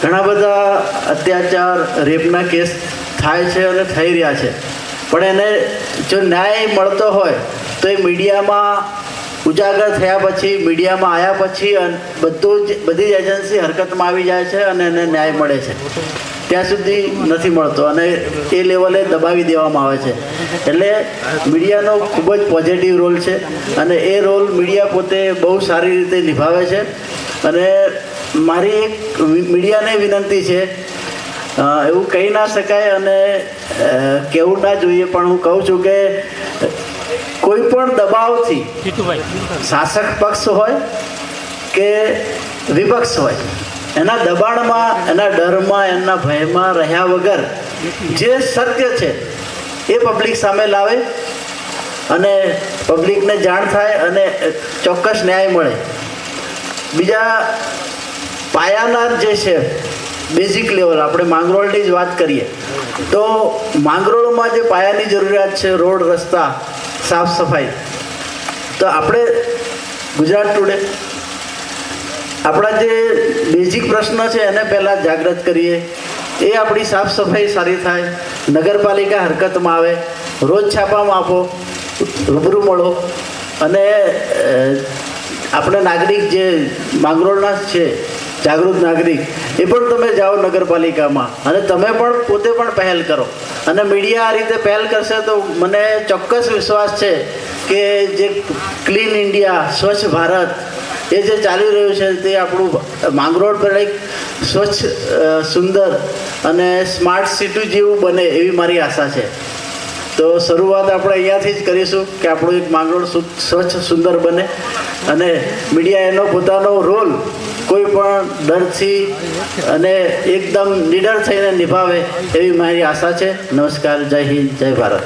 ઘણા બધા અત્યાચાર, રેપના કેસ થાય છે અને થઈ રહ્યા છે, પણ એને જો ન્યાય મળતો હોય તો એ મીડિયામાં ઉજાગર થયા પછી, મીડિયામાં આવ્યા પછી બધી જ એજન્સી હરકતમાં આવી જાય છે અને એને ન્યાય મળે છે. ત્યાં સુધી નથી મળતો અને એ લેવલે દબાવી દેવામાં આવે છે. એટલે મીડિયાનો ખૂબ જ પોઝિટિવ રોલ છે અને એ રોલ મીડિયા પોતે બહુ સારી રીતે નિભાવે છે. અને મારી એક મીડિયાને વિનંતી છે, એવું કહી ના શકાય અને કહેવું ના જોઈએ, પણ હું કહું છું કે કોઈ પણ દબાવથી, શાસક પક્ષ હોય કે વિપક્ષ હોય, એના દબાણમાં, એના ડરમાં, એના ભયમાં રહ્યા વગર જે સત્ય છે એ પબ્લિક સામે લાવે અને પબ્લિકને જાણ થાય અને ચોક્કસ ન્યાય મળે. બીજા પાયાના જે છે બેઝિક લેવલ, આપણે માંગરોળની જ વાત કરીએ તો માંગરોળમાં જે પાયાની જરૂરિયાત છે, રોડ, રસ્તા, સાફ સફાઈ, તો આપણે ગુજરાત ટુડે આપણા જે બેઝિક પ્રશ્ન છે એને પહેલાં જાગૃત કરીએ. એ આપણી સાફ સફાઈ સારી થાય, નગરપાલિકા હરકતમાં આવે, રોજ છાપામાં આપો, રૂબરૂ મળો. અને આપણે નાગરિક જે માંગરોળના છે, જાગૃત નાગરિક, એ પણ તમે જાઓ નગરપાલિકામાં અને તમે પણ પોતે પણ પહેલ કરો. અને મીડિયા આ રીતે પહેલ કરશે તો મને ચોક્કસ વિશ્વાસ છે કે જે ક્લીન ઇન્ડિયા, સ્વચ્છ ભારત એ જે ચાલી રહ્યું છે તે આપણું માંગરોળ પર એક સ્વચ્છ, સુંદર અને સ્માર્ટ સિટી જેવું બને એવી મારી આશા છે. તો શરૂઆત આપણે અહીંયાથી જ કરીશું કે આપણું એક માંગરોળ સ્વચ્છ, સુંદર બને અને મીડિયા એનો પોતાનો રોલ કોઈ પણ ડરથી અને એકદમ નિડર થઈને નિભાવે એવી મારી આશા છે. નમસ્કાર, જય હિન્દ, જય ભારત.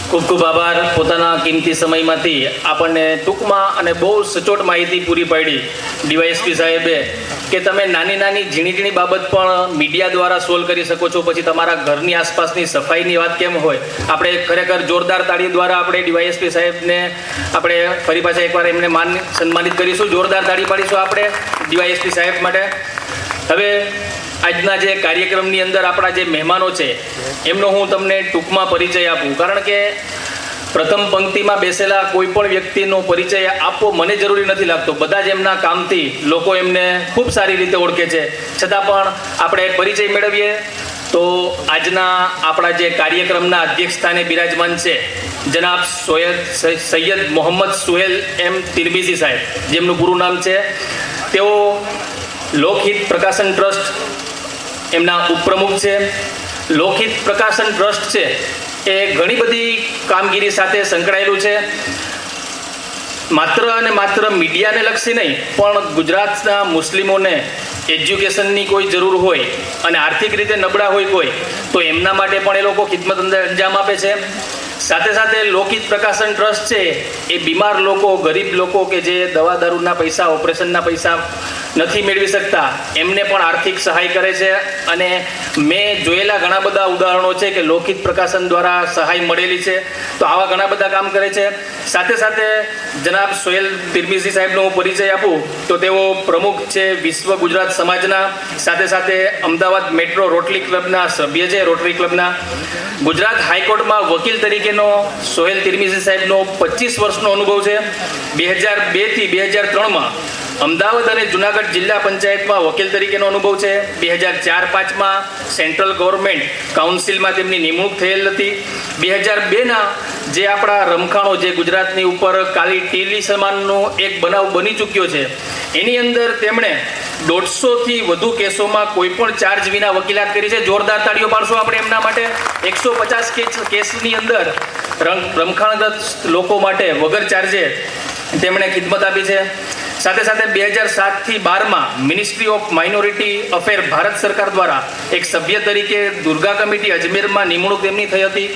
ખૂબ ખૂબ આભાર. પોતાના કિંમતી સમયમાંથી આપણને ટૂંકમાં અને બહુ સચોટ માહિતી પૂરી પાડી ડીવાયએસપી સાહેબે કે તમે નાની નાની ઝીણી ઝીણી બાબત પણ મીડિયા દ્વારા સોલ્વ કરી શકો છો. પછી તમારા ઘરની આસપાસની સફાઈની વાત કેમ હોય, આપણે ખરેખર જોરદાર તાળી દ્વારા આપણે ડીવાયએસપી સાહેબને આપણે ફરી પાછા એકવાર એમને સન્માનિત કરીશું. જોરદાર તાળી પાડીશું આપણે ડીવાયએસપી સાહેબ માટે. હવે આજના જે કાર્યક્રમની અંદર આપણા જે મહેમાનો છે એમનો હું તમને ટૂંકમાં પરિચય આપું, કારણ કે પ્રથમ પંક્તિમાં બેસેલા કોઈ પણ વ્યક્તિનો પરિચય આપવો મને જરૂરી નથી લાગતો. બધા જ એમના કામથી લોકો એમને ખૂબ સારી રીતે ઓળખે છે, છતાં પણ આપણે પરિચય મેળવીએ. તો આજના આપણા જે કાર્યક્રમના અધ્યક્ષ સ્થાને બિરાજમાન છે જનાબ સૈયદ મોહમ્મદ સુહેલ એમ તિરમિઝી સાહેબ, જેમનું પૂરું નામ છે. તેઓ લોકહિત પ્રકાશન ટ્રસ્ટ એમના ઉપપ્રમુખ છે. લોકહિત પ્રકાશન ટ્રસ્ટ છે એ ઘણી બધી કામગીરી સાથે સંકળાયેલું છે. માત્ર અને માત્ર મીડિયાને લક્ષી નહીં, પણ ગુજરાતના મુસ્લિમોને એજ્યુકેશનની કોઈ જરૂર હોય અને આર્થિક રીતે નબળા હોય કોઈ, તો એમના માટે પણ એ લોકો ખિદમત અંજામ આપે છે. સાથે સાથે લોકહિત પ્રકાશન ટ્રસ્ટ છે એ બીમાર લોકો, ગરીબ લોકો કે જે દવા દારૂના પૈસા, ઓપરેશનના પૈસા નથી મેળવી શકતા, એમને પણ આર્થિક સહાય કરે છે. અને મેં જોયેલા ઘણા બધા ઉદાહરણો છે કે લોકહિત પ્રકાશન દ્વારા સહાય મળેલી છે. તો આવા ઘણા બધા કામ કરે છે. સાથે સાથે જનાબ સોહેલ તિરમિઝી સાહેબનો હું પરિચય આપું તો તેઓ પ્રમુખ છે વિશ્વ ગુજરાત સમાજના. સાથે સાથે અમદાવાદ મેટ્રો રોટરી ક્લબના સભ્ય છે, રોટરી ક્લબના. ગુજરાત હાઈકોર્ટમાં વકીલ તરીકેનો સોહેલ તિરમિઝી સાહેબનો 25 વર્ષનો અનુભવ છે. 2002 થી 2003માં અમદાવાદ અને જુનાગઢ જિલ્લા પંચાયતમાં વકીલ તરીકેનો અનુભવ છે. 2004-05માં સેન્ટ્રલ ગવર્મેન્ટ કાઉન્સિલમાં તેમની નિમણૂક થયેલ હતી. 2002ના જે આપણા રમખાણો, જે ગુજરાતની ઉપર કાલી ટીલી સમાનનો એક બનાવ બની ચૂક્યો છે, એની અંદર તેમણે 150થી વધુ કેસોમાં કોઈ પણ ચાર્જ વિના વકીલાત કરી છે. જોરદાર તાળીઓ પાડશો આપણે એમના માટે. 150 કેસની અંદર રમખાણગ્રસ્ત લોકો માટે વગર ચાર્જે તેમણે ખિદમત આપી છે. સાથે સાથે 2007 થી 12માં ministry of minority affair Bharat સરકાર દ્વારા એક સભ્ય તરીકે દુર્ગા કમિટી અજમેરમાં નિમણૂક તેમની થઈ હતી.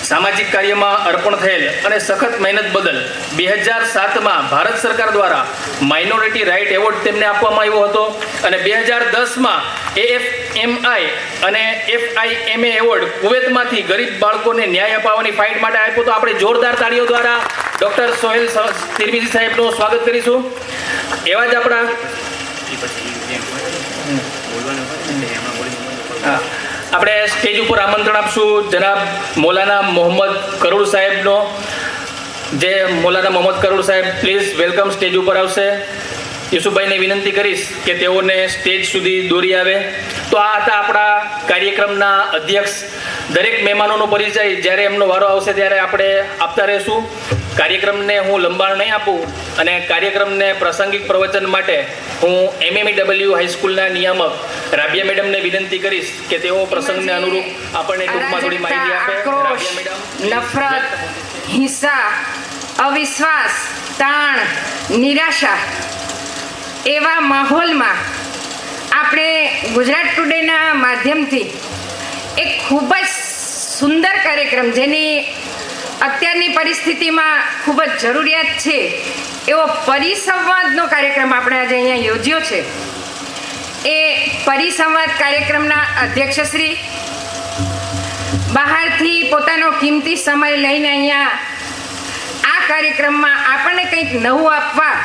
સામાજિક કાર્યમાં અર્પણ થયેલ અને સખત મહેનત બદલ 2007માં ભારત સરકાર દ્વારા માઇનોરિટી રાઇટ એવોર્ડ તેમને આપવામાં આવ્યો હતો. અને 2010માં AFMI અને FIMA એવોર્ડ કુવૈતમાંથી ગરીબ બાળકોને ન્યાય અપાવવાની ફાઇટ માટે આપ્યો. તો આપણે જોરદાર તાળીઓ દ્વારા ડૉક્ટર સોહેલ તિરમિઝી સાહેબનું સ્વાગત કરીશું. એવા જ આપણા આપણે સ્ટેજ ઉપર આમંત્રણ આપશું જનાબ મૌલાના મોહમ્મદ કરુણ સાહેબનો. જે મૌલાના મોહમ્મદ કરુણ સાહેબ પ્લીઝ વેલકમ, સ્ટેજ ઉપર આવશે. યુસુફભાઈને વિનંતી કરીશ કે તેઓને સ્ટેજ સુધી દોરી આવે. તો આ હતા આપણા કાર્યક્રમના અધ્યક્ષ. દરેક મહેમાનોનો પરિચય જ્યારે એમનો વારો આવશે ત્યારે આપણે આપતા રહીશું. કાર્યક્રમને હું લંબાણ નહીં આપું અને કાર્યક્રમને પ્રાસંગિક પ્રવચન માટે હું MMEW હાઈસ્કૂલના નિયામક રાબિયા મેડમને વિનંતી કરીશ કે તેઓ પ્રસંગને અનુરૂપ આપણને ટૂંકમાં થોડી માહિતી આપે. Rabia madam. નફરત, હિંસા, અવિશ્વાસ, તાણ, નિરાશા એવા માહોલમાં આપણે ગુજરાત ટુડેના માધ્યમથી એક ખૂબ જ સુંદર કાર્યક્રમ, જેની અત્યારની પરિસ્થિતિમાં ખૂબ જ જરૂરિયાત છે એવો પરિસંવાદનો કાર્યક્રમ આપણે આજે અહીંયા યોજ્યો છે. એ પરિસંવાદ કાર્યક્રમના અધ્યક્ષશ્રી બહારથી પોતાનો કિંમતી સમય લઈને અહીંયા આ કાર્યક્રમમાં આપણને કંઈક નવું આપવા,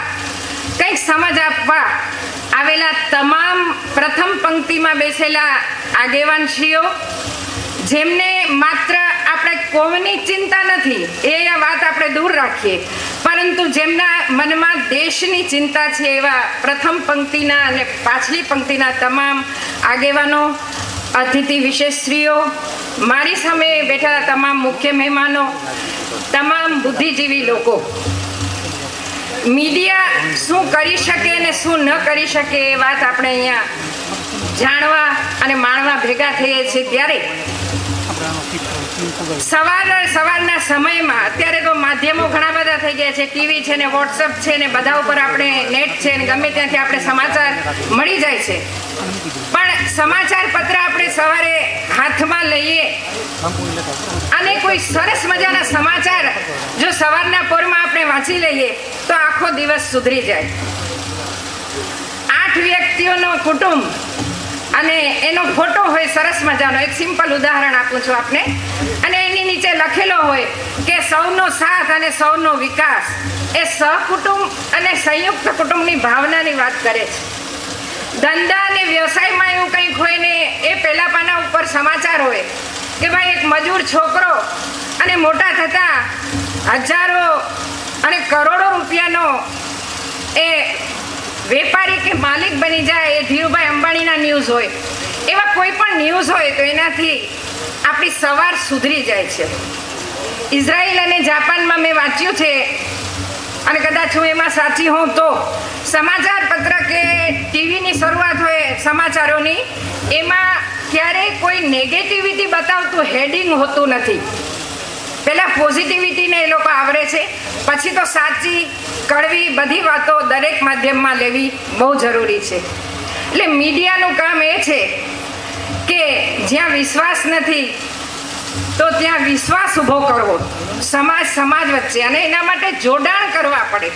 કંઈક સમજ આપવા આવેલા તમામ પ્રથમ પંક્તિમાં બેસેલા આગેવાનશ્રીઓ, જેમને માત્ર આપણે કોમની ચિંતા નથી, એ વાત આપણે દૂર રાખીએ, પરંતુ જેમના મનમાં દેશની ચિંતા છે, એવા પ્રથમ પંક્તિના અને પાછલી પંક્તિના તમામ આગેવાનો, અતિથિ વિશેષશ્રીઓ, મારી સામે બેઠેલા તમામ મુખ્ય મહેમાનો, તમામ બુદ્ધિજીવી લોકો, મીડિયા શું કરી શકે અને શું ન કરી શકે એ વાત આપણે અહીંયા જાણવા અને માણવા ભેગા થઈએ છીએ. ત્યારે સવારના સમયમાં અત્યારે તો માધ્યમો ઘણા બધા થઈ ગયા છે, ટીવી છે ને વોટ્સઅપ છે ને બધા ઉપર આપણે નેટ છે ને ગમે ત્યાંથી આપણે સમાચાર મળી જાય છે. પણ સમાચાર પત્ર આપણે સવારે હાથમાં લઈએ અને કોઈ સરસ મજાના સમાચાર જો સવારના પોરમાં આપણે વાંચી લઈએ તો આખો દિવસ સુધરી જાય. 8 વ્યક્તિઓનો કુટુંબ અને એનો ફોટો હોય સરસ મજાનો, એક સિમ્પલ ઉદાહરણ આપું છું આપને, અને એની નીચે લખેલો હોય કે સૌનો સાથ અને સૌનો વિકાસ. એ સહકુટુંબ અને સંયુક્ત કુટુંબની ભાવનાની વાત કરે છે. ધંધા અને વ્યવસાયમાં એવું કંઈક હોય ને એ પહેલા પાના ઉપર સમાચાર હોય કે ભાઈ એક મજૂર છોકરો અને મોટા થતા હજારો અને કરોડો રૂપિયાનો એ વેપારી કે માલિક બની જાય, એ ધીરુભાઈ અંબાણીના ન્યૂઝ હોય. એવા કોઈ પણ ન્યૂઝ હોય તો એનાથી આપણી સવાર સુધરી જાય છે. ઇઝરાયલ અને જાપાનમાં મેં વાંચ્યું છે અને કદાચ હું એમાં સાચી હોઉં તો સમાચાર પત્ર કે ટીવીની શરૂઆત હોય સમાચારોની, એમાં ક્યારેય કોઈ નેગેટિવિટી બતાવતું હેડિંગ હોતું નથી. પહેલાં પોઝિટિવિટીને એ લોકો આવરે છે, પછી તો સાચી કડવી બધી વાતો દરેક માધ્યમમાં લેવી બહુ જરૂરી છે. એટલે મીડિયાનું કામ એ છે કે જ્યાં વિશ્વાસ નથી તો ત્યાં વિશ્વાસ ઊભો કરવો સમાજ વચ્ચે, અને એના માટે જોડાણ કરવા પડે.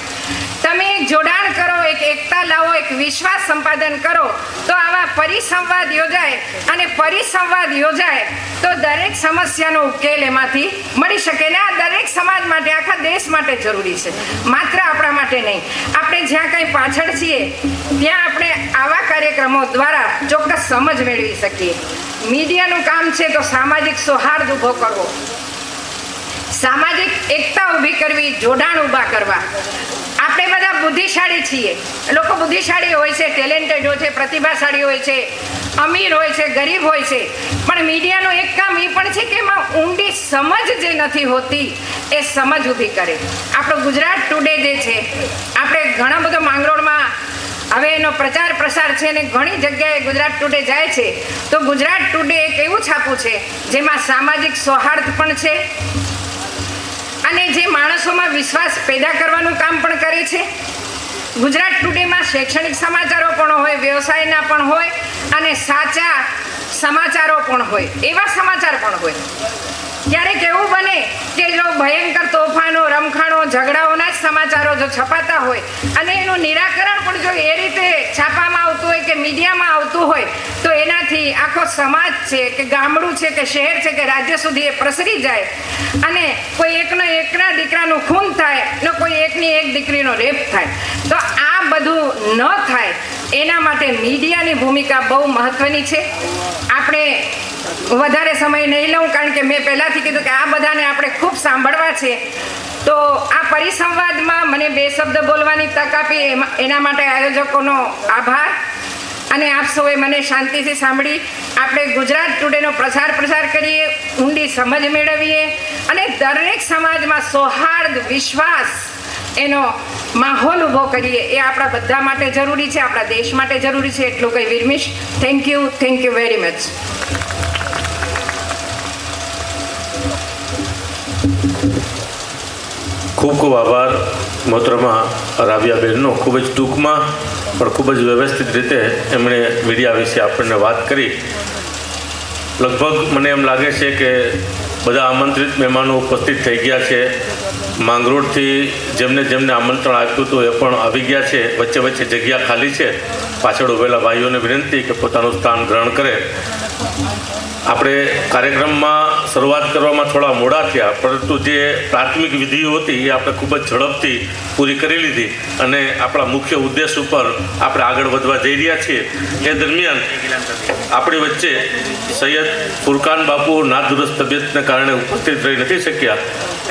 તમે એક જોડાણ કરો, એક એકતા લાવો, એક વિશ્વાસ સંપાદન કરો તો આવા પરિસંવાદ યોજાય, અને પરિસંવાદ યોજાય તો દરેક સમસ્યાનો ઉકેલ એમાંથી મળી શકે. ને આ દરેક સમાજ માટે, આખા દેશ માટે જરૂરી છે, માત્ર આપણા માટે નહીં. આપણે જ્યાં કંઈ પાછળ છીએ ત્યાં આપણે આવા કાર્યક્રમો દ્વારા ચોક્કસ સમજ મેળવી શકીએ. મીડિયાનું કામ છે તો સામાજિક સૌહાર્દ ઊભો કરવો, સામાજિક એકતા ઊભી કરવી, જોડાણ ઊભા કરવા. આપણે બધા બુદ્ધિશાળી છીએ, લોકો બુદ્ધિશાળી હોય છે, ટેલેન્ટેડ હોય છે, પ્રતિભાશાળી હોય છે, અમીર હોય છે, ગરીબ હોય છે, પણ મીડિયાનું એક કામ એ પણ છે કે એમાં ઊંડી સમજ જે નથી હોતી એ સમજ ઊભી કરે. આપણું ગુજરાત ટુડે જે છે, આપણે ઘણા બધો માંગરોળમાં હવે એનો પ્રચાર પ્રસાર છે અને ઘણી જગ્યાએ ગુજરાત ટુડે જાય છે, તો ગુજરાત ટુડે એક એવું છાપું છે જેમાં સામાજિક સૌહાર્દ પણ છે અને જે માણસોમાં વિશ્વાસ પેદા કરવાનું કામ પણ કરે છે. ગુજરાત ટુડેમાં શૈક્ષણિક સમાચારો પણ હોય, વ્યવસાયના પણ હોય અને સાચા સમાચારો પણ હોય, એવા સમાચાર પણ હોય. ક્યારેક એવું બને કે જો ભયંકર તોફાનો, રમખાણો, ઝઘડાઓના જ સમાચારો જો છપાતા હોય અને એનું નિરાકરણ પણ જો એ રીતે છાપામાં આવતું હોય કે મીડિયામાં આવતું હોય તો એનાથી આખો સમાજ છે કે ગામડું છે કે શહેર છે કે રાજ્ય સુધી એ પ્રસરી જાય અને કોઈ એકના દીકરાનું ખૂન થાય ને કોઈ એકની એક દીકરીનો રેપ થાય. તો આ બધું ન થાય એના માટે મીડિયાની ભૂમિકા બહુ મહત્વની છે. આપણે વધારે સમય નહીં લઉં કારણ કે મેં પહેલાંથી કીધું કે આ બધાને આપણે ખૂબ સાંભળવા છે. તો આ પરિસંવાદમાં મને 2 શબ્દ બોલવાની તક આપી એના માટે આયોજકોનો આભાર. અને આપ સૌએ મને શાંતિથી સાંભળી. આપણે ગુજરાત ટુડેનો પ્રસાર કરીએ, ઊંડી સમજ મેળવીએ અને દરેક સમાજમાં સૌહાર્દ, વિશ્વાસ એનો માહોલ ઊભો કરીએ. એ આપણા બધા માટે જરૂરી છે, આપણા દેશ માટે જરૂરી છે. એટલું કંઈ વિરમીશ. Thank you very much. ખૂબ ખૂબ આભાર મોહતરમા રાબિયાબેનનો. ખૂબ જ ટૂંકમાં પણ ખૂબ જ વ્યવસ્થિત રીતે એમણે મીડિયા વિશે આપણને વાત કરી. લગભગ મને એમ લાગે છે કે બધા આમંત્રિત મહેમાનો ઉપસ્થિત થઈ ગયા છે. માંગરોળથી જેમને આમંત્રણ આપ્યું હતું એ પણ આવી ગયા છે. વચ્ચે જગ્યા ખાલી છે. પાછળ ઉભેલા ભાઈઓને વિનંતી કે પોતાનું સ્થાન ગ્રહણ કરે. આપણે કાર્યક્રમમાં શરૂઆત કરવામાં થોડા મોડા થયા, પરંતુ જે પ્રાથમિક વિધિઓ હતી એ આપણે ખૂબ જ ઝડપથી પૂરી કરી લીધી અને આપણા મુખ્ય ઉદ્દેશ ઉપર આપણે આગળ વધવા જઈ રહ્યા છીએ. એ દરમિયાન આપણી વચ્ચે સૈયદ ફુરકાન બાપુ નાદુરસ્ત તબિયતને કારણે ઉપસ્થિત રહી નથી શક્યા.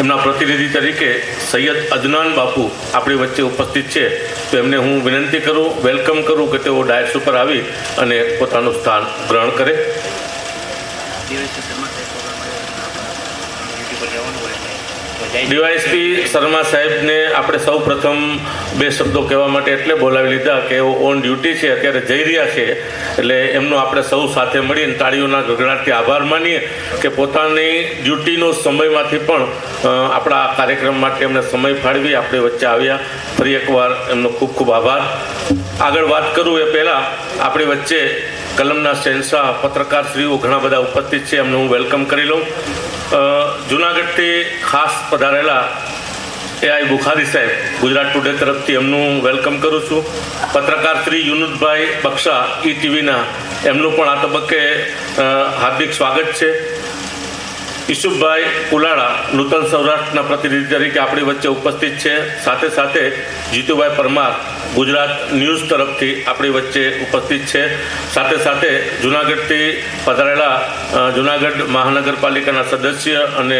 એમના પ્રતિનિધિ તરીકે સૈયદ અદનાન બાપુ આપણી વચ્ચે ઉપસ્થિત છે. તો એમને હું વિનંતી કરું, વેલકમ કરું કે તેઓ ડાયસ ઉપર આવી અને પોતાનું સ્થાન ગ્રહણ કરે. ડીવાયએસપી શર્મા સાહેબને આપણે સૌ પ્રથમ 2 શબ્દો કહેવા માટે એટલે બોલાવી લીધા કે એઓ ઓન ડ્યુટી છે, અત્યારે જઈ રહ્યા છે. એટલે એમનો આપણે સૌ સાથે મળીને તાળીઓના ગગડાટથી આભાર માનીએ કે પોતાની ડ્યુટીનો સમયમાંથી પણ આપણા કાર્યક્રમ માટે એમને સમય ફાળવી આપણી વચ્ચે આવ્યા. ફરી એકવાર એમનો ખૂબ ખૂબ આભાર. આગળ વાત કરું એ પહેલાં આપણી વચ્ચે કલમના શહેનશાહ પત્રકારશ્રીઓ ઘણા બધા ઉપસ્થિત છે. એમને હું વેલકમ કરી લઉં. જૂનાગઢથી ખાસ પધારેલા AI બુખારી સાહેબ ગુજરાત ટુડે તરફથી એમનું વેલકમ કરું છું. પત્રકાર શ્રી યુનુસભાઈ બક્ષા ETVના એમનું પણ આ તબક્કે હાર્દિક સ્વાગત છે. ઈશુભાઈ પુલાડા નૂતન સૌરાષ્ટ્રના પ્રતિનિધિ તરીકે આપણી વચ્ચે ઉપસ્થિત છે. સાથે જીતુભાઈ પરમાર ગુજરાત ન્યૂઝ તરફથી આપણી વચ્ચે ઉપસ્થિત છે. સાથે જૂનાગઢથી પધારેલા જૂનાગઢ મહાનગરપાલિકાના સદસ્ય અને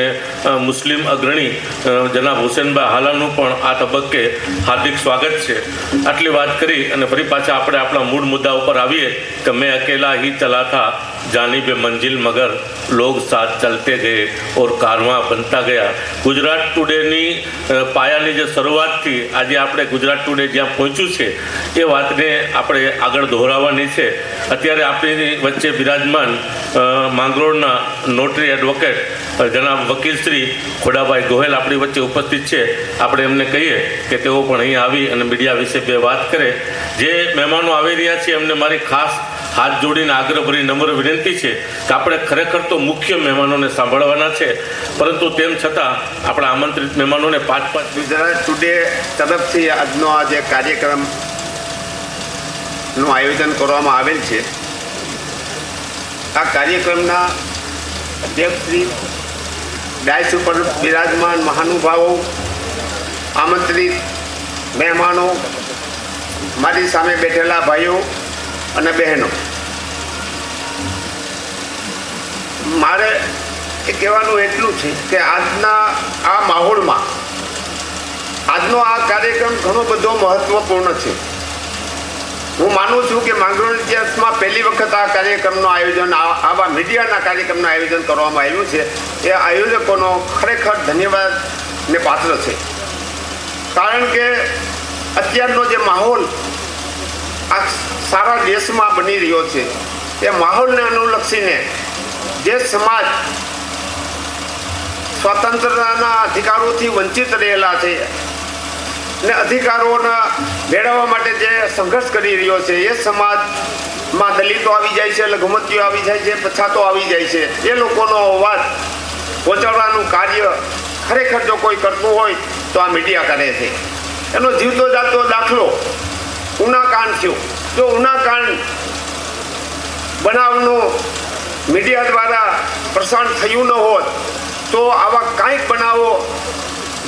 મુસ્લિમ અગ્રણી જનાબ હુસેનભાઈ હાલાનું પણ આ તબક્કે હાર્દિક સ્વાગત છે. આટલી વાત કરી અને ફરી પાછા આપણે આપણા મૂળ મુદ્દા ઉપર આવીએ કે મેં અકેલા હી ચલા થા જાનીબે મંજિલ મગર લોગ સાથ ચલતે ગયે धीरे और कारवां बनता गया। गुजरात टुडेनी पायानी जे શરૂઆતથી આજે આપણે ગુજરાત ટુડે જ્યાં પહોંચ્યું છે એ વાતને આપણે આગળ દોહરાવવાની છે। અત્યારે આપણી વચ્ચે બિરાજમાન માંગરોળના નોટરી એડવોકેટ જનાબ વકીલ શ્રી ખોડાભાઈ ગોહેલ આપણી વચ્ચે ઉપસ્થિત છે। આપણે એમને કહીએ કે તેઓ પણ અહીં આવી અને મીડિયા વિશે બે વાત કરે। જે મહેમાનો આવી રહ્યા છે એમને મારી ખાસ હાથ જોડીને આગ્રહભરી નમ્ર વિનંતી છે કે આપણે ખરેખર તો મુખ્ય મહેમાનોને સાંભળવાના છે, પરંતુ તેમ છતાં આપણા આમંત્રિત મહેમાનોને 5-5 ગુજરાત ટુડે તરફથી આજનો આ જે કાર્યક્રમનું આયોજન કરવામાં આવેલ છે, આ કાર્યક્રમના અધ્યક્ષશ્રી, ડાયસ ઉપર બિરાજમાન મહાનુભાવો, આમંત્રિત મહેમાનો, મારી સામે બેઠેલા ભાઈઓ અને બહેનો, મારે એ કહેવાનું એટલું છે કે આજના આ માહોલમાં આજનો આ કાર્યક્રમ ઘણો બધો મહત્વપૂર્ણ છે। હું માનું છું કે માંગરોળ ઇતિહાસમાં પહેલી વખત આ કાર્યક્રમનું આયોજન, આવા મીડિયાના કાર્યક્રમનું આયોજન કરવામાં આવ્યું છે। એ આયોજકોનો ખરેખર ધન્યવાદને પાત્ર છે, કારણ કે અત્યારનો જે માહોલ આ સારા દેશમાં બની રહ્યો છે, એ માહોલને અનુલક્ષીને જે સમાજ સ્વતંત્રતાના અધિકારોથી વંચિત રહેલા છે ને અધિકારોના મેળવવા માટે જે સંઘર્ષ કરી રહ્યો છે, એ સમાજમાં દલિતો આવી જાય છે, લઘુમતીઓ આવી જાય છે, પછાતો આવી જાય છે, એ લોકોનો અવાજ પહોંચાડવાનું કાર્ય ખરેખર જો કોઈ કરતું હોય તો આ મીડિયા કરે છે। એનો જીવતો જાતો દાખલો ઉનાકાંડ થયો। જો ઉનાકાંડ બનાવનું મીડિયા દ્વારા પ્રસારણ થયું ન હોત તો આવા કાંઈક બનાવો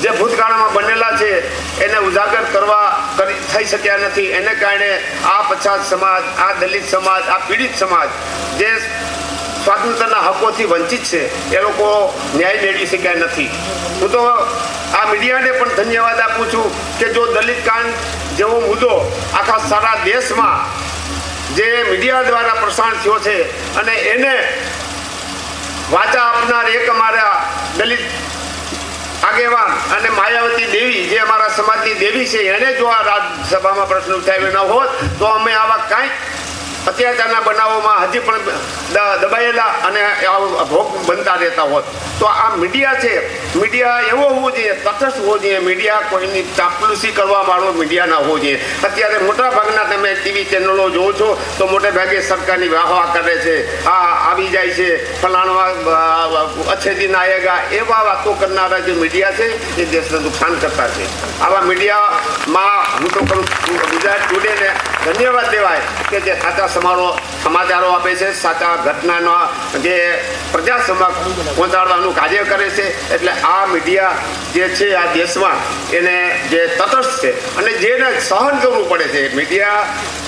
જે ભૂતકાળમાં બનેલા છે એને ઉજાગર થઈ શક્યા નથી। એને કારણે આ પછાત સમાજ, આ દલિત સમાજ, આ પીડિત સમાજ જે સ્વાતંત્ર્યના હકોથી વંચિત છે, એ લોકો ન્યાય મેળવી શક્યા નથી। હું તો આ મીડિયાને પણ ધન્યવાદ આપું છું કે જો દલિત કાંડ જેવો મુદ્દો આખા સારા દેશમાં જે મીડિયા દ્વારા પ્રસારણ થયો છે અને એને વાચા આપનાર એક અમારા દલિત આગેવાન અને માયાવતી દેવી, જે અમારા સમાજની દેવી છે, એને જો આ રાજ્યસભામાં પ્રશ્ન ઉઠાવ્યો ન હોત તો અમે આવા કાંઈક અત્યાચારના બનાવોમાં હજી પણ દબાયેલા અને ભોગ બનતા રહેતા હોત। તો આ મીડિયા છે, મીડિયા એવો હોવો જોઈએ, તટસ્થ હોવો જોઈએ। મીડિયા કોઈની ચાપલુસી કરવા વાળો મીડિયા ના હોવો જોઈએ। અત્યારે મોટા ભાગના તમે ટીવી ચેનલો જોવો છો તો મોટે ભાગે સરકારની વાહવા કરે છે, આ આવી જાય છે, ફલાણવા અછેતી નાયેગા, એવા વાતો કરનારા જે મીડિયા છે એ દેશને નુકસાન કરતા છે। આવા મીડિયામાં હું તો કરું ગુજરાત ટુડેને ધન્યવાદ દેવાય કે જે સાચા સમાચારો આપે છે, સાચા ઘટનાના જે પ્રજા સમક્ષ પહોંચાડવાનું કાર્ય કરે છે। એટલે આ મીડિયા જે છે આ દેશમાં એને જે તટસ્થ છે અને જેને સહન કરવું પડે છે, મીડિયા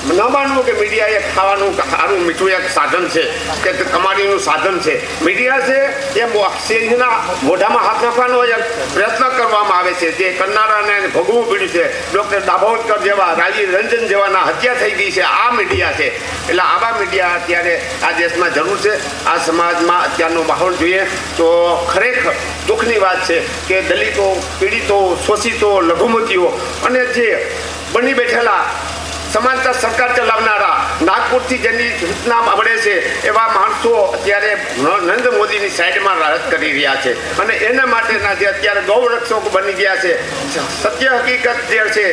ન માનવું કે મીડિયા એ ખાવાનું સારું મીઠું એક સાધન છે કે કમાણીનું સાધન છે। મીડિયા છે એ સિંહના મોઢામાં હાથ રાખવાનો એક પ્રયત્ન કરવામાં આવે છે, જે કરનારાને ભોગવવું પડ્યું છે। ડૉક્ટર દાભોલકર જેવા, રાજી રંજન જેવાના હત્યા થઈ ગઈ છે, આ મીડિયા છે। એટલે આવા મીડિયા અત્યારે આ દેશમાં જરૂર છે। આ સમાજમાં અત્યારનો માહોલ જોઈએ તો ખરેખર દુઃખની વાત છે કે દલિતો, પીડિતો, શોષિતો, લઘુમતીઓ અને જે બની બેઠેલા સમાનતા સરકાર ચલાવનારા, નાગપુરથી જેની સૂચના મળે છે એવા માણસો અત્યારે નરેન્દ્ર મોદીની સાઈડમાં રાહત કરી રહ્યા છે અને એના માટેના જે અત્યારે ગૌરક્ષકો બની ગયા છે, સત્ય હકીકત જે છે,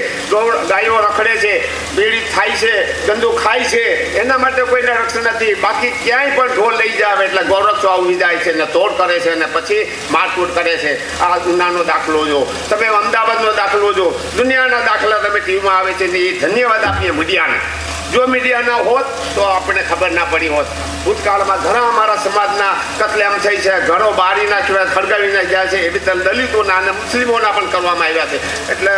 ગાયો રખડે છે, પીડિત થાય છે, ગંદુ ખાય છે, એના માટે કોઈને રક્ષણ નથી। બાકી ક્યાંય પણ ઢોર લઈ જાવે એટલે ગૌરક્ષો આવી જાય છે ને તોડ કરે છે ને પછી મારકૂટ કરે છે। આ ગુનાનો દાખલો જો તમે, અમદાવાદનો દાખલો જો, દુનિયાના દાખલા તમે ટીવીમાં આવે છે ને એ ધન્યવાદ આપીએ મીડિયાને। જો મીડિયા ના હોત તો આપણને ખબર ના પડી હોત। ભૂતકાળમાં ઘણા અમારા સમાજના કતલેઆમ થઈ છે, ઘરો બાળી નાખ્યા, સળગાવી નાખ્યા છે, એવી રીતે દલિતોના અને મુસ્લિમોના પણ કરવામાં આવ્યા છે। એટલે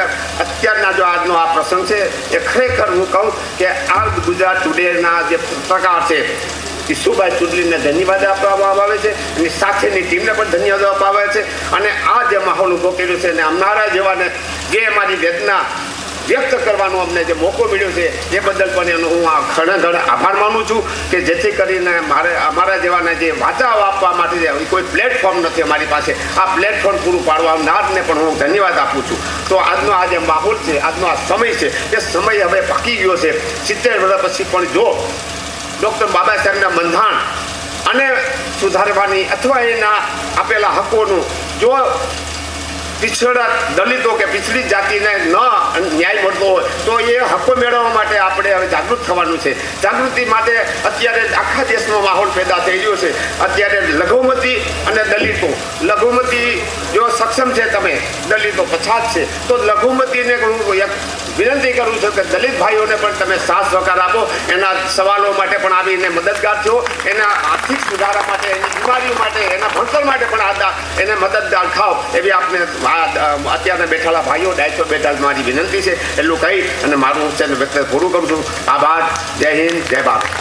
અત્યારના જો આજનો આ પ્રસંગ છે એ ખરેખર હું કહું કે આ ગુજરાત ટુડેના જે પત્રકાર છે ઈશુભાઈ ચુડલીને ધન્યવાદ આપવામાં આવે છે, એની સાથેની ટીમને પણ ધન્યવાદ આપવામાં આવે છે। અને આ જે માહોલ ઊભો કર્યો છે અને અમારા જેવાને જે અમારી વેદના વ્યક્ત કરવાનો અમને જે મોકો મળ્યો છે એ બદલ પણ એનો હું આ ઘણા આભાર માનું છું કે જેથી કરીને અમારા જેવાને જે વાચા આપવા માટે જે કોઈ પ્લેટફોર્મ નથી અમારી પાસે, આ પ્લેટફોર્મ પૂરું પાડવાનારને પણ હું ધન્યવાદ આપું છું. તો આજનો આ જે માહોલ છે, આજનો આ સમય છે, એ સમય હવે પાકી ગયો છે. 70 વર્ષ પછી પણ જો ડૉક્ટર બાબા સાહેબના બંધાણ અને સુધારવાની અથવા એના આપેલા હકોનું જો પિછડા દલિતો કે પિછડી જાતિને ન ન્યાય મળતો હોય તો એ હકો મેળવવા માટે આપણે હવે જાગૃત થવાનું છે. જાગૃતિ માટે અત્યારે આખા દેશનો માહોલ પેદા થઈ રહ્યો છે. અત્યારે લઘુમતી અને દલિતો, લઘુમતી જો સક્ષમ છે, તમે દલિતો પછાત છે, તો લઘુમતીને હું એક વિનંતી કરું છું કે દલિત ભાઈઓને પણ તમે સાથ સહકાર આપો. એના સવાલો માટે પણ આવીને મદદગાર થયો, એના આર્થિક સુધારા માટે, એની બીમારીઓ માટે, એના ભણતર માટે પણ એને મદદગાર ખાઓ એવી આપને અત્યારના બેઠેલા ભાઈઓ ડાયસો બેઠા મારી વિનંતી છે. એટલું કહી અને મારું છે વ્યક્ત પૂરું કરું છું. આભાર. જય હિન્દ, જય ભારત.